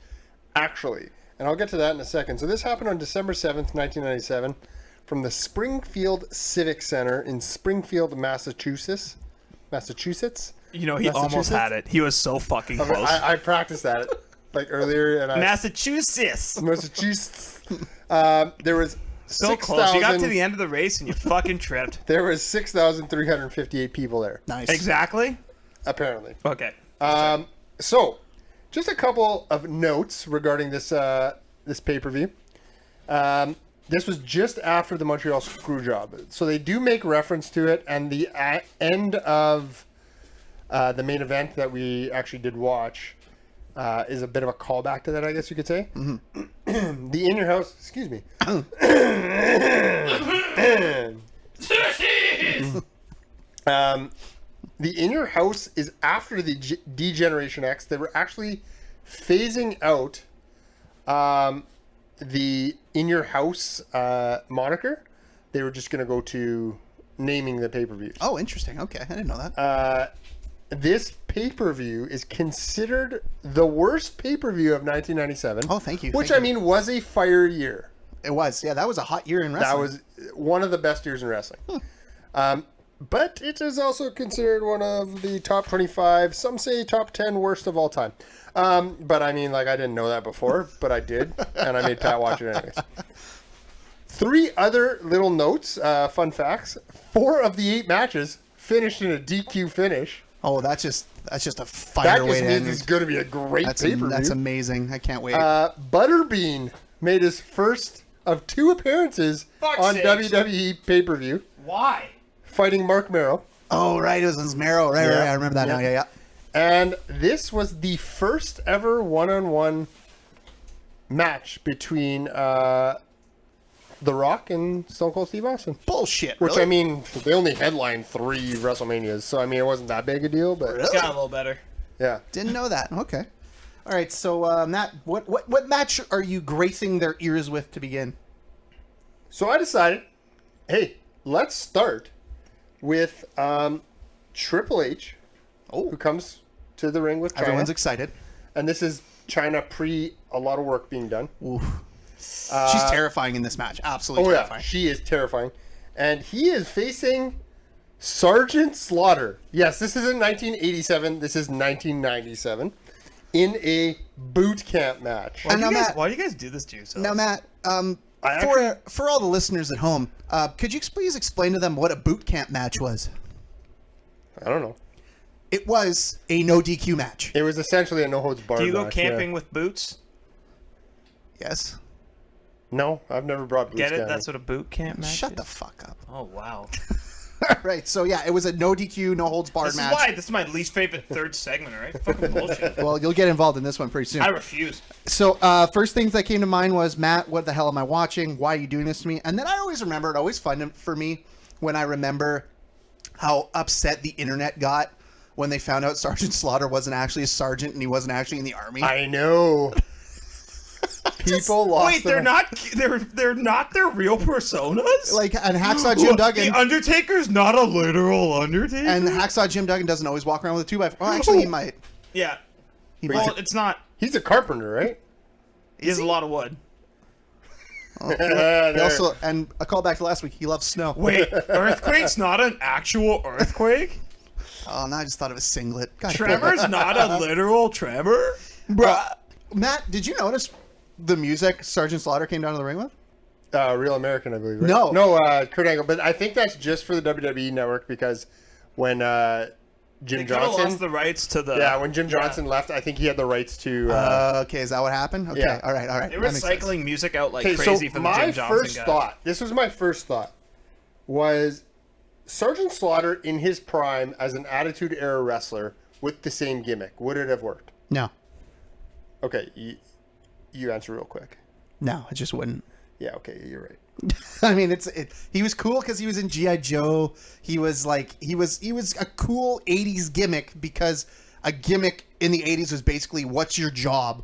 actually. And I'll get to that in a second. So this happened on December 7th, 1997, from the Springfield Civic Center in Springfield, Massachusetts. You know, he almost Massachusetts? had it. He was so fucking close. I practiced that like earlier, and Massachusetts. Massachusetts. There was So close. You got to the end of the race and you fucking tripped. There was 6,358 people there. Nice. Exactly. Apparently. Okay. So just a couple of notes regarding this this pay-per-view. This was just after the Montreal Screwjob, so they do make reference to it, and the end of the main event that we actually did watch is a bit of a callback to that, I guess you could say. Mm-hmm. The In Your House, excuse me. The In Your House is after the D-Generation X. They were actually phasing out the In Your House moniker. They were just going to go to naming the pay-per-views. Oh, interesting. Okay, I didn't know that. This pay-per-view is considered the worst pay-per-view of 1997. Oh, thank you. Which, Thank I you. mean, was a fire year. It was. Yeah, that was a hot year in wrestling. That was one of the best years in wrestling. But it is also considered one of the top 25, some say top 10 worst of all time. But I mean, like, I didn't know that before, but I did, and I made Pat watch it anyways. 3 other little notes, fun facts. 4 of the 8 matches finished in a DQ finish. Oh, that's just a fire That way just to means end. it's going to be a great pay-per-view. That's amazing. I can't wait. Butterbean made his first of 2 appearances on sakes. WWE pay-per-view, Why? fighting Mark Merrow. Oh, right. It was Marrow. Right. I remember that now. Yeah. And this was the first ever one-on-one match between The Rock and Stone Cold Steve Austin. Bullshit. Which, really? I mean, they only headlined 3 WrestleManias, so, I mean, it wasn't that big a deal, but... Really? Got a little better. Yeah. Didn't know that. Okay. All right. So, Matt, what match are you gracing their ears with to begin? So I decided, hey, let's start with Triple H, who comes to the ring with China. Everyone's excited. And this is China pre a lot of work being done. Ooh. She's terrifying in this match. Absolutely Oh, yeah. terrifying. She is terrifying. And he is facing Sergeant Slaughter. Yes, this isn't 1987. This is 1997. In a boot camp match. And now, Matt, Why do you guys do this to yourselves? Now, Matt, for all the listeners at home, could you please explain to them what a boot camp match was? I don't know. It was a no DQ match. It was essentially a no-holds-barred Do you go match, camping yeah. with boots? Yes. No, I've never brought boots Get it? camping. That's what a boot camp match Shut is? the fuck up. Oh, wow. All right. So yeah, it was a no DQ, no holds barred This match. is why this is my least favorite third segment, all right? Fucking bullshit. Well, you'll get involved in this one pretty soon. I refuse. So, first things that came to mind was, Matt, what the hell am I watching? Why are you doing this to me? And then I always remember, it always fun for me when I remember how upset the internet got when they found out Sergeant Slaughter wasn't actually a sergeant and he wasn't actually in the army. I know. People lost Wait, they're not their real personas? Like, and Hacksaw Jim Duggan. The Undertaker's not a literal Undertaker? And Hacksaw Jim Duggan doesn't always walk around with a 2x4. Well, actually, he might. Yeah. He Well, might. it's not. He's a carpenter, right? He has a lot of wood. He also, and a callback to last week, he loves snow. Wait, Earthquake's not an actual earthquake? Oh, no, I just thought of a singlet. God, Tremor's not a literal tremor? Bruh. Matt, did you notice the music Sergeant Slaughter came down to the ring with? Real American, I believe. Right? No. Kurt Angle. But I think that's just for the WWE Network because when Jim They kind of Johnson, lost the rights to the... when Jim Johnson left, I think he had the rights to. Okay, is that what happened? Okay, Yeah. all right. They were cycling music out like Okay, crazy so for the my Jim Johnson first guy. thought. This was my first thought. Was Sergeant Slaughter in his prime as an Attitude Era wrestler with the same gimmick? Would it have worked? No, Okay, you answer real quick. no, it just wouldn't. Yeah, okay, you're right. I mean, he was cool because he was in G.I. Joe. He was a cool 80s gimmick because a gimmick in the 80s was basically, what's your job?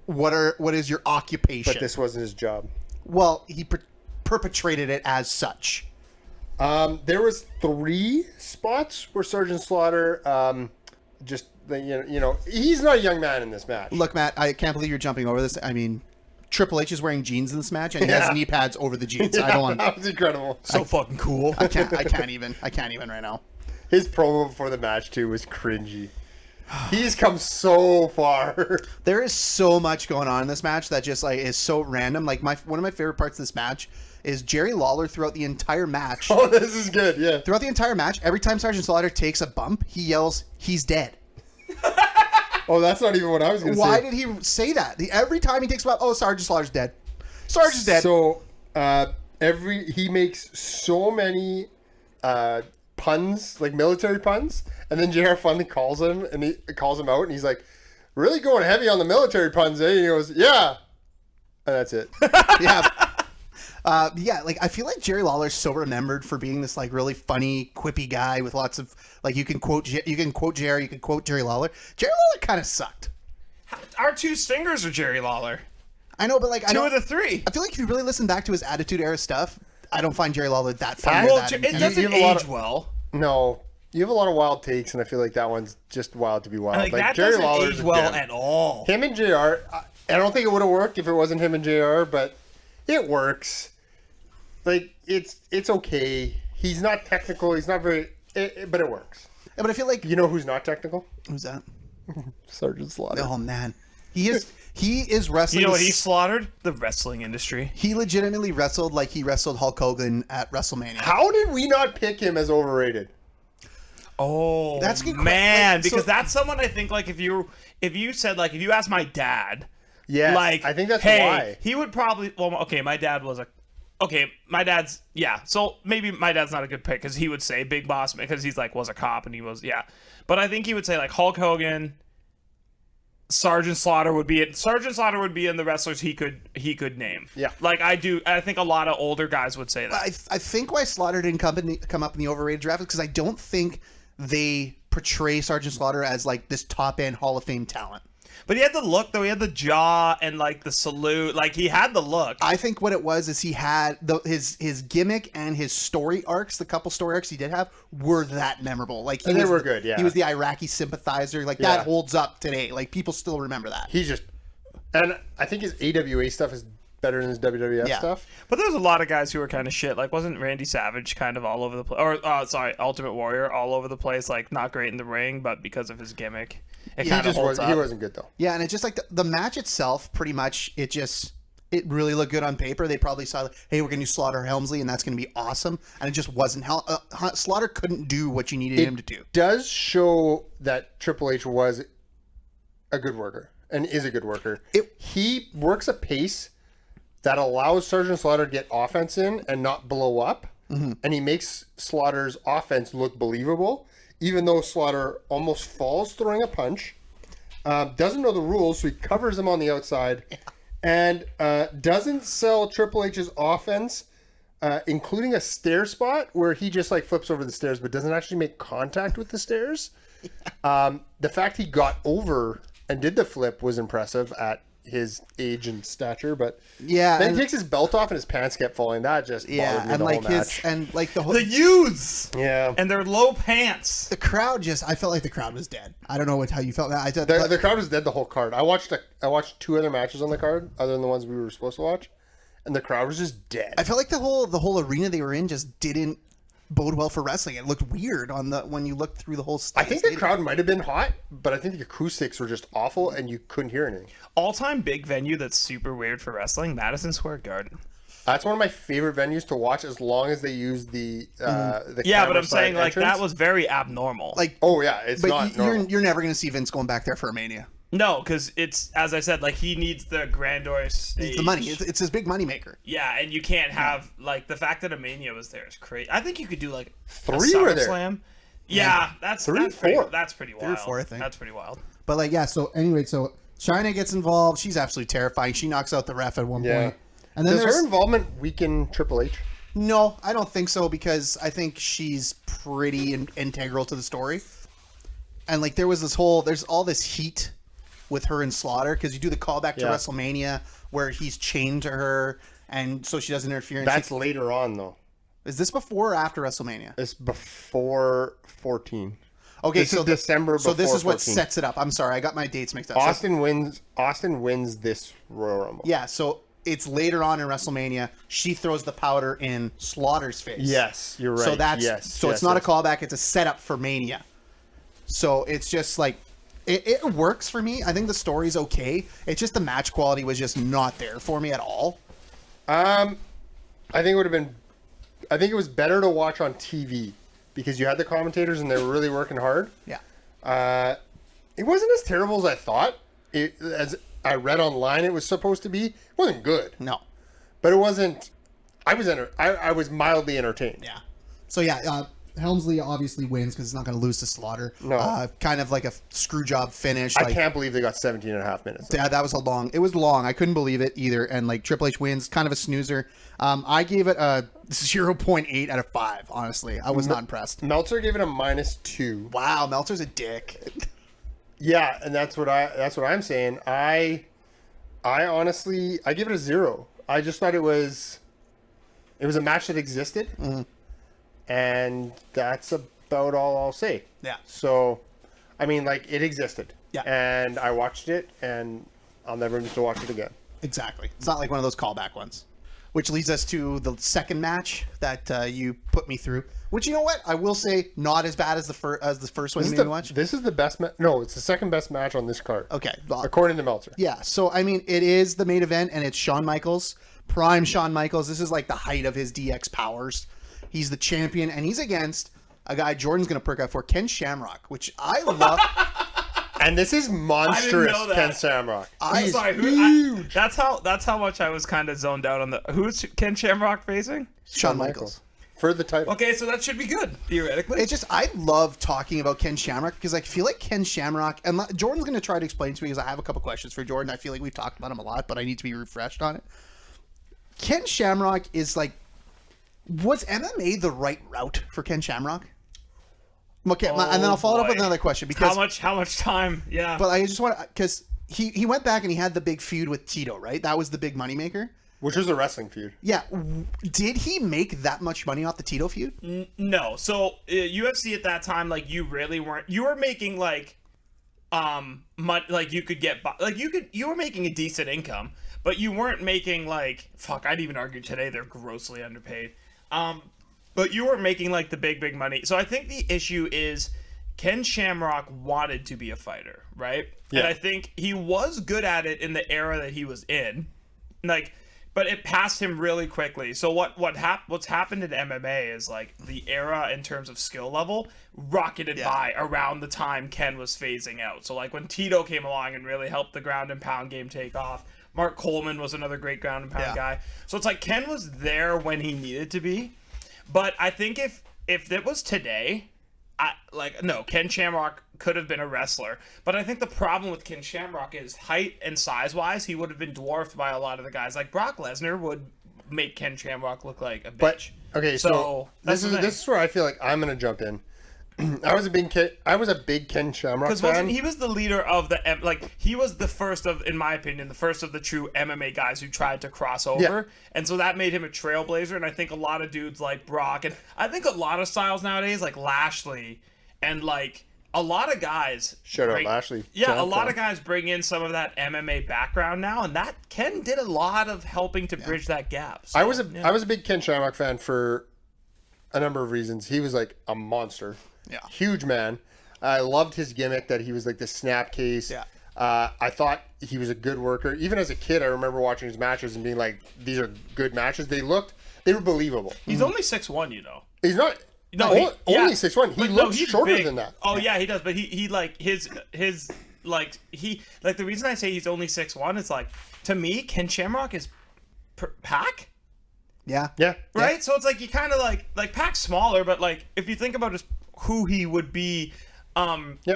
What is your occupation? But this wasn't his job. Well, he perpetrated it as such. There was 3 spots where Sergeant Slaughter he's not a young man in this match. Look, Matt, I can't believe you're jumping over this. I mean, Triple H is wearing jeans in this match, and he has knee pads over the jeans. I don't want. That was incredible. So fucking cool. I can't even right now. His promo before the match too was cringy. He's come so far. There is so much going on in this match that just like is so random. Like one of my favorite parts of this match is Jerry Lawler throughout the entire match. Oh, this is good. Yeah. Throughout the entire match, every time Sergeant Slaughter takes a bump, he yells, "He's dead." Oh, that's not even what I was going to say. Why did he say that? Every time he takes about, oh, Sergeant Slaughter's dead. Sergeant's dead. So he makes so many puns, like military puns, and then JR finally calls him and he calls him out, and he's like, "Really going heavy on the military puns, eh?" And he goes, "Yeah," and that's it. Yeah. Like I feel like Jerry Lawler's so remembered for being this like really funny, quippy guy with lots of like you can quote Jerry, you can quote Jerry Lawler. Jerry Lawler kind of sucked. Our two stingers are Jerry Lawler. I know, but like Two of the three. I feel like if you really listen back to his Attitude Era stuff, I don't find Jerry Lawler that funny. Well, that it doesn't you have a lot age of- well. No, you have a lot of wild takes, and I feel like that one's just wild to be wild. Like that Jerry doesn't Lawler's age a well gem. at all. Him and JR, I don't think it would have worked if it wasn't him and JR, but it works. Like it's okay. He's not technical. He's not very, but it works. Yeah, but I feel like You know who's not technical? who's that? Sergeant Slaughter. Oh man, he is wrestling. You know what he slaughtered? The wrestling industry. He legitimately wrestled like he wrestled Hulk Hogan at WrestleMania. How did we not pick him as overrated? Oh, That's a good man, like, so- because that's someone I think like if you said like if you asked my dad, Yes, like I think that's hey, why. he would probably my dad's so maybe my dad's not a good pick because he would say Big Boss because he's like was a cop and he was but I think he would say like Hulk Hogan, Sergeant Slaughter would be in the wrestlers he could name. Yeah. Like I think a lot of older guys would say that. I think why Slaughter didn't come up in the overrated draft is because I don't think they portray Sergeant Slaughter as like this top end Hall of Fame talent. But he had the look though. He had the jaw and like the salute. Like he had the look. I think what it was is he had his gimmick and his story arcs, the couple story arcs he did have, were that memorable. Like And they were good, yeah. He was the Iraqi sympathizer. Like Yeah. that holds up today. Like people still remember that. He's just, and I think his AWA stuff is better than his WWF Yeah. stuff. But there was a lot of guys who were kind of shit. Like wasn't Randy Savage kind of all over the place? Or Ultimate Warrior all over the place. Like not great in the ring, but because of his gimmick, it kind of holds up. He wasn't good though. Yeah, and it's just like the match itself, pretty much, it really looked good on paper. They probably saw, hey, we're going to use Slaughter Helmsley, and that's going to be awesome. And it just wasn't. Slaughter couldn't do what you needed him to do. Does show that Triple H was a good worker and is a good worker. He works a pace that allows Sergeant Slaughter to get offense in and not blow up. Mm-hmm. And he makes Slaughter's offense look believable, even though Slaughter almost falls throwing a punch, doesn't know the rules, so he covers him on the outside, and doesn't sell Triple H's offense, including a stair spot where he just like flips over the stairs but doesn't actually make contact with the stairs. The fact he got over and did the flip was impressive at his age and stature, but Yeah, then and- he takes his belt off and his pants kept falling. That just bothered me and the like whole match. The youths. Yeah. And their low pants. the crowd I felt like the crowd was dead. I don't know how you felt. I thought The crowd was dead the whole card. I watched two other matches on the card other than the ones we were supposed to watch, and the crowd was just dead. I felt like the whole arena they were in just didn't bode well for wrestling. It looked weird when you looked through the whole. I think the crowd might have been hot, but I think the acoustics were just awful, and you couldn't hear anything. All-time big venue that's super weird for wrestling, Madison Square Garden. That's one of my favorite venues to watch, as long as they use the Yeah, but camera I'm saying side like entrance. that was very abnormal. like. Oh yeah, it's But not normal. you're never going to see Vince going back there for a Mania. no, because it's as I said, like he needs the grandeur stage. It's the money. It's his big money maker. Yeah, and you can't have like the fact that a Mania was there is crazy. I think you could do like Three a were there. SummerSlam. Yeah, that's Three, that's pretty, four. that's pretty wild. 3 or 4, I think. That's pretty wild. But like, yeah. So anyway, so China gets involved. She's absolutely terrifying. She knocks out the ref at one Yeah. point. And then Does there's her involvement weaken Triple H? no, I don't think so because I think she's pretty integral to the story. And like, there's all this heat with her and Slaughter because you do the callback to Yeah. WrestleMania where he's chained to her, and so she doesn't interfere. And That's later on, though. is this before or after WrestleMania? It's before 14. Okay, This is December So this before is what 14. sets it up. I'm sorry, I got my dates mixed up. So- Austin wins this Royal Rumble. yeah, so it's later on in WrestleMania. She throws the powder in Slaughter's face. Yes, you're right. So that's yes, so yes, it's not yes. a callback. It's a setup for Mania. So it's just like it works for me. I think the story's okay. It's just the match quality was just not there for me at all. I think it would have been. I think it was better to watch on TV because you had the commentators and they were really working hard. Yeah. It wasn't as terrible as I thought. As I read online, it was supposed to be. It wasn't good, No. but it wasn't. I was mildly entertained. Yeah. So yeah, Helmsley obviously wins because he's not going to lose to Slaughter. No. Kind of like a screw job finish. I can't believe they got 17 and a half minutes. Yeah, that was it was long. I couldn't believe it either. And like Triple H wins, kind of a snoozer. I gave it a 0.8 out of 5. Honestly, I was not impressed. Meltzer gave it a -2. Wow, Meltzer's a dick. Yeah, and that's what I'm saying. I honestly give it a 0. I just thought it was a match that existed, and that's about all I'll say. Yeah. So, I mean, like, it existed. Yeah. And I watched it, and I'll never need to watch it again. Exactly. It's not like one of those callback ones. Which leads us to the second match that you put me through. Which, you know what? I will say, not as bad as the first one you made me watch. This is the best match. No, it's the second best match on this card. Okay. According to Meltzer. Yeah. So, I mean, it is the main event, and it's Shawn Michaels. Prime Shawn Michaels. This is like the height of his DX powers. He's the champion, and he's against a guy Jordan's going to perk out for, Ken Shamrock, which I love. And this is monstrous, know that. Ken Shamrock. I'm He's sorry. huge. That's how much I was kind of zoned out on the. Who's Ken Shamrock facing? Shawn Michaels. For the title. Okay, so that should be good theoretically. It's just, I love talking about Ken Shamrock because I feel like Ken Shamrock, and Jordan's going to try to explain to me because I have a couple questions for Jordan. I feel like we've talked about him a lot, but I need to be refreshed on it. Ken Shamrock is like, was MMA the right route for Ken Shamrock? Okay, and then I'll follow up with another question because how much time? Yeah. But I just want to, because he went back and he had the big feud with Tito, right? That was the big moneymaker. Which was a wrestling feud. Yeah. Did he make that much money off the Tito feud? No. So UFC at that time, like, you really weren't. You were making like, like you could get like you were making a decent income, but you weren't making like I'd even argue today they're grossly underpaid. But you were making like the big money. So I think the issue is Ken Shamrock wanted to be a fighter, right? Yeah. And I think he was good at it in the era that he was in. Like, but it passed him really quickly. So what's happened in MMA is like the era in terms of skill level rocketed by around the time Ken was phasing out. So like when Tito came along and really helped the ground and pound game take off, Mark Coleman was another great ground and pound guy. So it's like Ken was there when he needed to be. But I think if it was today, Ken Shamrock could have been a wrestler. But I think the problem with Ken Shamrock is height and size-wise, he would have been dwarfed by a lot of the guys. Like Brock Lesnar would make Ken Shamrock look like a bitch. But okay, so this is where I feel like I'm gonna jump in. I was a big Ken Shamrock fan. He was the leader of he was the first of, in my opinion, the first of the true MMA guys who tried to cross over, and so that made him a trailblazer. And I think a lot of dudes like Brock, and I think a lot of styles nowadays like Lashley, and like a lot of guys. Shout out Lashley. Yeah, a lot of guys bring in some of that MMA background now, and that Ken did a lot of helping to bridge that gap. So, I was a big Ken Shamrock fan for a number of reasons. He was like a monster. Yeah. Huge man. I loved his gimmick that he was like the snap case. Yeah. I thought he was a good worker. Even as a kid, I remember watching his matches and being like, these are good matches. They were believable. He's only 6'1", you know. He's not. No, only 6'1". He looks shorter big. than that. Oh yeah, he does. But he like his like the reason I say he's only 6'1" is like, to me, Ken Shamrock is Pac. Yeah. Yeah. Right. So it's like you kind of like Pac's smaller, but like if you think about just who he would be,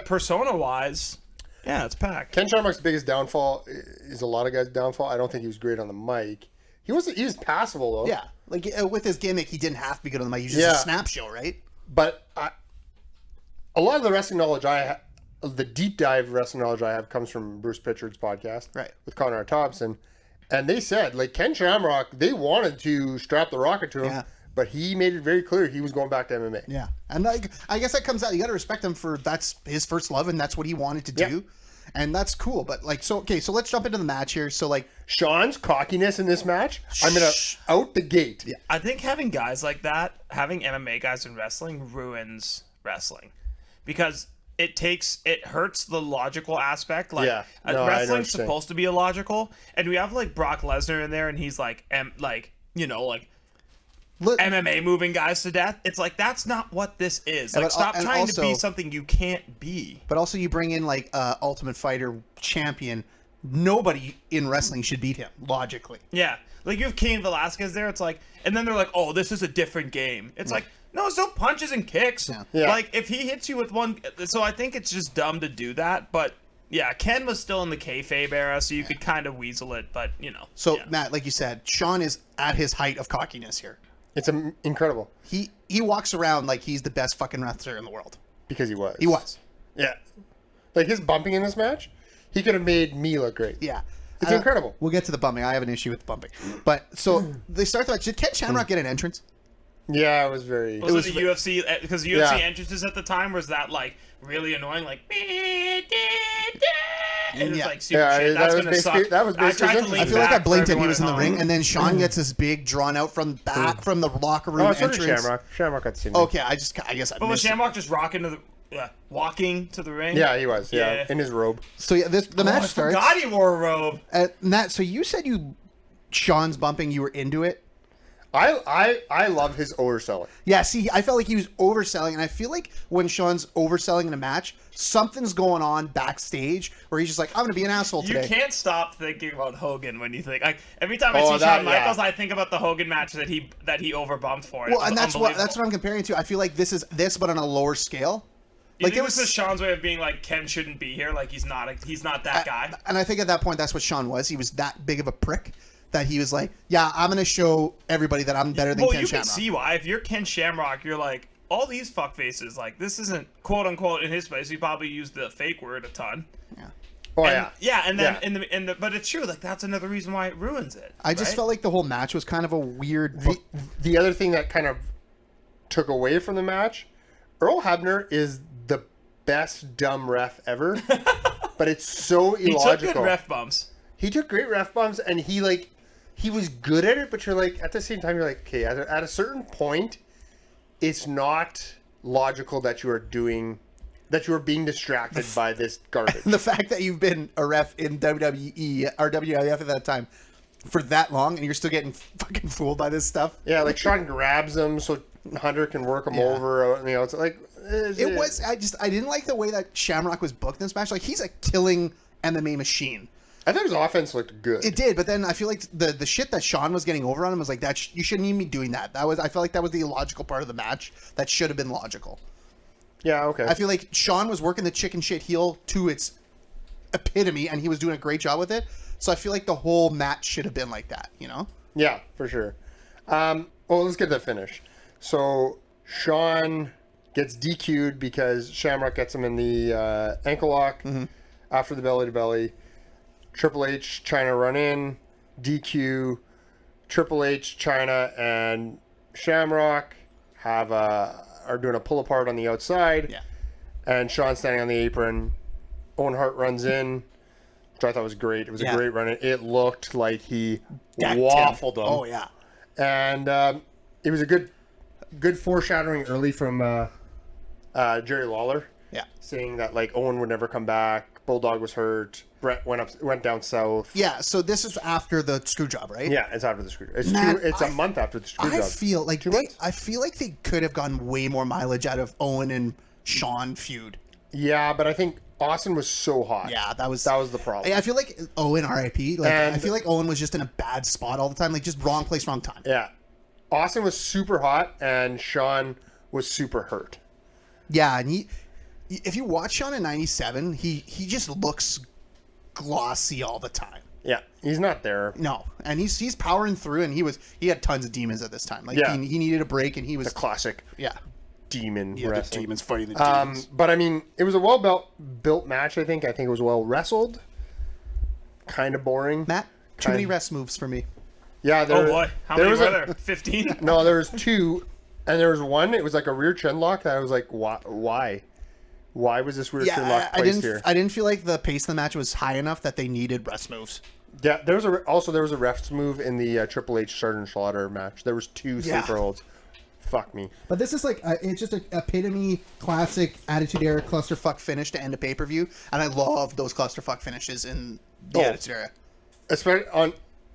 persona wise, yeah, it's Pac. Ken Shamrock's biggest downfall is a lot of guys' downfall. I don't think he was great on the mic. He was passable though. Yeah. Like with his gimmick, he didn't have to be good on the mic. He was just a snap show, right? But a lot of the wrestling knowledge the deep dive wrestling knowledge I have comes from Bruce Pritchard's podcast, right, with Connor Thompson, and they said like Ken Shamrock, they wanted to strap the rocket to him, but he made it very clear he was going back to MMA. Yeah, and like I guess that comes out. You got to respect him for that's his first love, and that's what he wanted to do. And that's cool, but like, so let's jump into the match here. So like Shawn's cockiness in this match, I'm gonna out the gate. Yeah, I think having guys like that, having MMA guys in wrestling, ruins wrestling because it hurts the logical aspect. Like wrestling's supposed to be illogical, and we have like Brock Lesnar in there, and he's like MMA moving guys to death. It's like, that's not what this is. Yeah, Like, but stop trying to be also- something you can't be. But also, you bring in like Ultimate Fighter champion. Nobody in wrestling should beat him logically. Yeah. Like, you have Cain Velasquez there. It's like, and then they're like, oh, this is a different game. It's like, no, it's still punches and kicks. Yeah. Yeah. Like, if he hits you with one, so I think it's just dumb to do that. But yeah, Ken was still in the kayfabe era, so you could kind of weasel it. But So yeah. Matt, like you said, Shawn is at his height of cockiness here. It's incredible He walks around like he's the best fucking wrestler in the world. because he was. He was. Yeah. Like his bumping in this match, he could have made me look great. Yeah. It's incredible. We'll get to the bumping. I have an issue with the bumping. But so they start the match. Did Ken Shamrock get an entrance? Yeah, it was very. Was it the UFC? Because the UFC Yeah. entrances at the time was that like really annoying, like. And it's Yeah. like super Yeah, shit. that That's was gonna basically- suck. that was I basically tried to his lean I feel like I back for blinked and he everyone was in at the home. ring, and then Shawn gets this big drawn out from the locker room Oh, so did entrance. Shamrock. Shamrock got to see me. Okay, I guess I But was missed it. Shamrock just walking to the ring? Yeah, he was. Yeah, Yeah. in his robe. So yeah, the Oh, match I starts. forgot he wore a robe. Matt, so you said Shawn's bumping, you were into it. I love his overselling. Yeah, see, I felt like he was overselling, and I feel like when Shawn's overselling in a match, something's going on backstage where he's just like, I'm going to be an asshole You today. can't stop thinking about Hogan when you think like every time I Oh, see that- Shawn Michaels, yeah. I think about the Hogan match that he overbumped for. Well, It and was that's what I'm comparing to. I feel like this is this, but on a lower scale. Like there this is Shawn's way of being like Ken shouldn't be here. Like he's not that guy. And I think at that point, that's what Shawn was. He was that big of a prick that he was like, yeah, I'm going to show everybody that I'm better than Well, Ken you Shamrock. can see why. If you're Ken Shamrock, you're like all these fuckfaces. Like this isn't quote unquote in his space. He probably used the fake word a ton. Oh And, yeah. and then Yeah. in the but it's true. Like that's another reason why it ruins it. I just right? felt like the whole match was kind of a weird. The other thing that kind of took away from the match, Earl Hebner is the best dumb ref ever, but it's so he illogical. took good ref bumps. He took great ref bumps, and he was good at it. But you're like, at the same time, you're like, okay, at a certain point, it's not logical that you are being distracted by this garbage. The fact that you've been a ref in WWE or WWF at that time for that long and you're still getting fucking fooled by this stuff. Yeah, like Shawn grabs him so Hunter can work him Yeah. over. You know, it's like It was. I didn't like the way that Shamrock was booked in this match. Like he's a killing MMA machine. I thought his offense looked good. It did, but then I feel like the shit that Shawn was getting over on him was like that. You shouldn't even be doing that. I felt like that was the illogical part of the match that should have been logical. Yeah, okay. I feel like Shawn was working the chicken shit heel to its epitome, and he was doing a great job with it. So I feel like the whole match should have been like that. You know? Yeah, for sure. Well, let's get to the finish. So Shawn gets DQ'd because Shamrock gets him in the ankle lock after the belly to belly. Triple H, China run in, DQ. Triple H, China, and Shamrock are doing a pull apart on the outside. Yeah. And Shawn's standing on the apron. Owen Hart runs in, which I thought was great. It was Yeah. a great run in. It looked like he Decked waffled him. Oh yeah. And it was a good foreshadowing early from Jerry Lawler, Yeah. saying that like Owen would never come back. Bulldog was hurt. Brett went down south. Yeah. So this is after the screw job, right? Yeah, it's after the screw. It's Man, it's a month after the screw I job. feel like 2 months? I feel like they could have gotten way more mileage out of Owen and Shawn feud. Yeah, but I think Austin was so hot. Yeah, that was the problem. I feel like Owen RIP. Like And- I feel like Owen was just in a bad spot all the time. Like just wrong place, wrong time. Yeah, Austin was super hot, and Shawn was super hurt. Yeah, and if you watch Shawn in '97, he just looks glossy all the time. Yeah, he's not there. No, and he's powering through, and he had tons of demons at this time. Like Yeah. he needed a break, and he was The classic yeah. demon Yeah, wrestling. the demons fighting the demons. But I mean, it was a built match. I think it was well wrestled. Kind of boring. Matt, too many rest moves for me. Yeah, there, Oh boy, how there many was were a- there? 15. No, there was two, and there was one. It was like a rear chin lock that I was like, why? Why was this rear chin lock I placed didn't. here? I didn't feel like the pace of the match was high enough that they needed rest moves. Yeah, there was a refs move in the Triple H Sergeant Slaughter match. There was two Yeah. sleeper holds. Fuck me. But this is like it's just an epitome classic Attitude Era clusterfuck finish to end a pay per view, and I love those clusterfuck finishes in the Oh. Attitude Era. Especially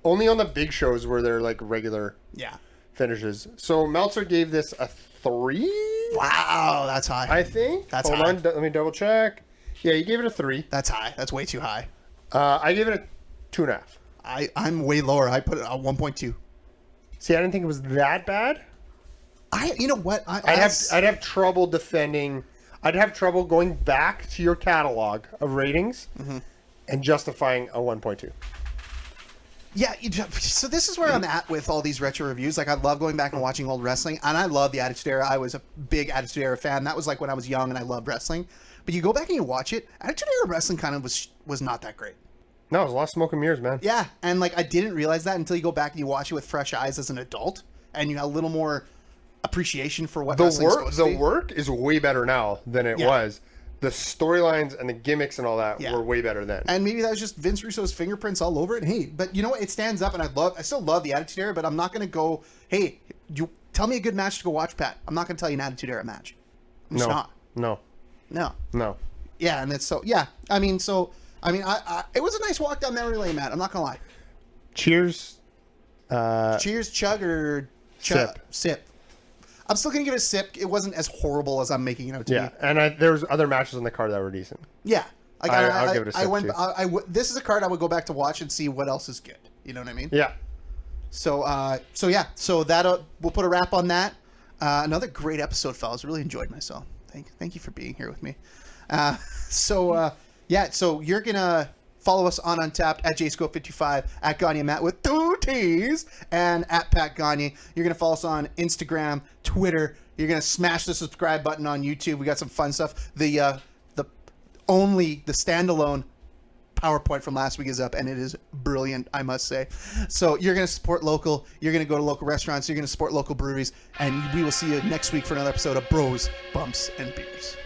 only on the big shows where they're like regular. Yeah. finishes. So Meltzer gave this a 3. Wow, that's high. I think. That's Hold high. on, let me double check. Yeah, you gave it a 3. That's high. That's way too high. I gave it a 2.5. I'm way lower. I put it at 1.2. See, I didn't think it was that bad. You know what? I'd have trouble defending. I'd have trouble going back to your catalog of ratings and justifying a 1.2. Yeah, so this is where I'm at with all these retro reviews. Like, I love going back and watching old wrestling, and I love the Attitude Era. I was a big Attitude Era fan. That was like when I was young and I loved wrestling. But you go back and you watch it, Attitude Era wrestling kind of was not that great. No, it was a lot of smoke and mirrors, man. Yeah, and like I didn't realize that until you go back and you watch it with fresh eyes as an adult, and you have a little more appreciation for what wrestling's supposed to be. The work is way better now than it was. The storylines and the gimmicks and all that were way better then. And maybe that was just Vince Russo's fingerprints all over it. Hey, but you know what? It stands up, and I still love the Attitude Era, but I'm not going to go, hey, you tell me a good match to go watch, Pat. I'm not going to tell you an Attitude Era match. I'm just not. No. Yeah, and it's so, yeah. I mean, it was a nice walk down memory lane, Matt. I'm not going to lie. Cheers. Cheers, chug, or sip. I'm still going to give it a sip. It wasn't as horrible as I'm making it out to be. Yeah, and there was other matches on the card that were decent. Yeah. Like, I'll give it a sip, too. This is a card I would go back to watch and see what else is good. You know what I mean? Yeah. So that we'll put a wrap on that. Another great episode, fellas. Really enjoyed myself. Thank you for being here with me. So you're gonna follow us on Untapped at JScope55, at Gagne Matt with 2 T's, and at Pat Gagne. You're gonna follow us on Instagram, Twitter. You're gonna smash the subscribe button on YouTube. We got some fun stuff. The standalone PowerPoint from last week is up, and it is brilliant, I must say. So you're going to support local. You're going to go to local restaurants. You're going to support local breweries, and we will see you next week for another episode of Bros, Bumps, and Beers.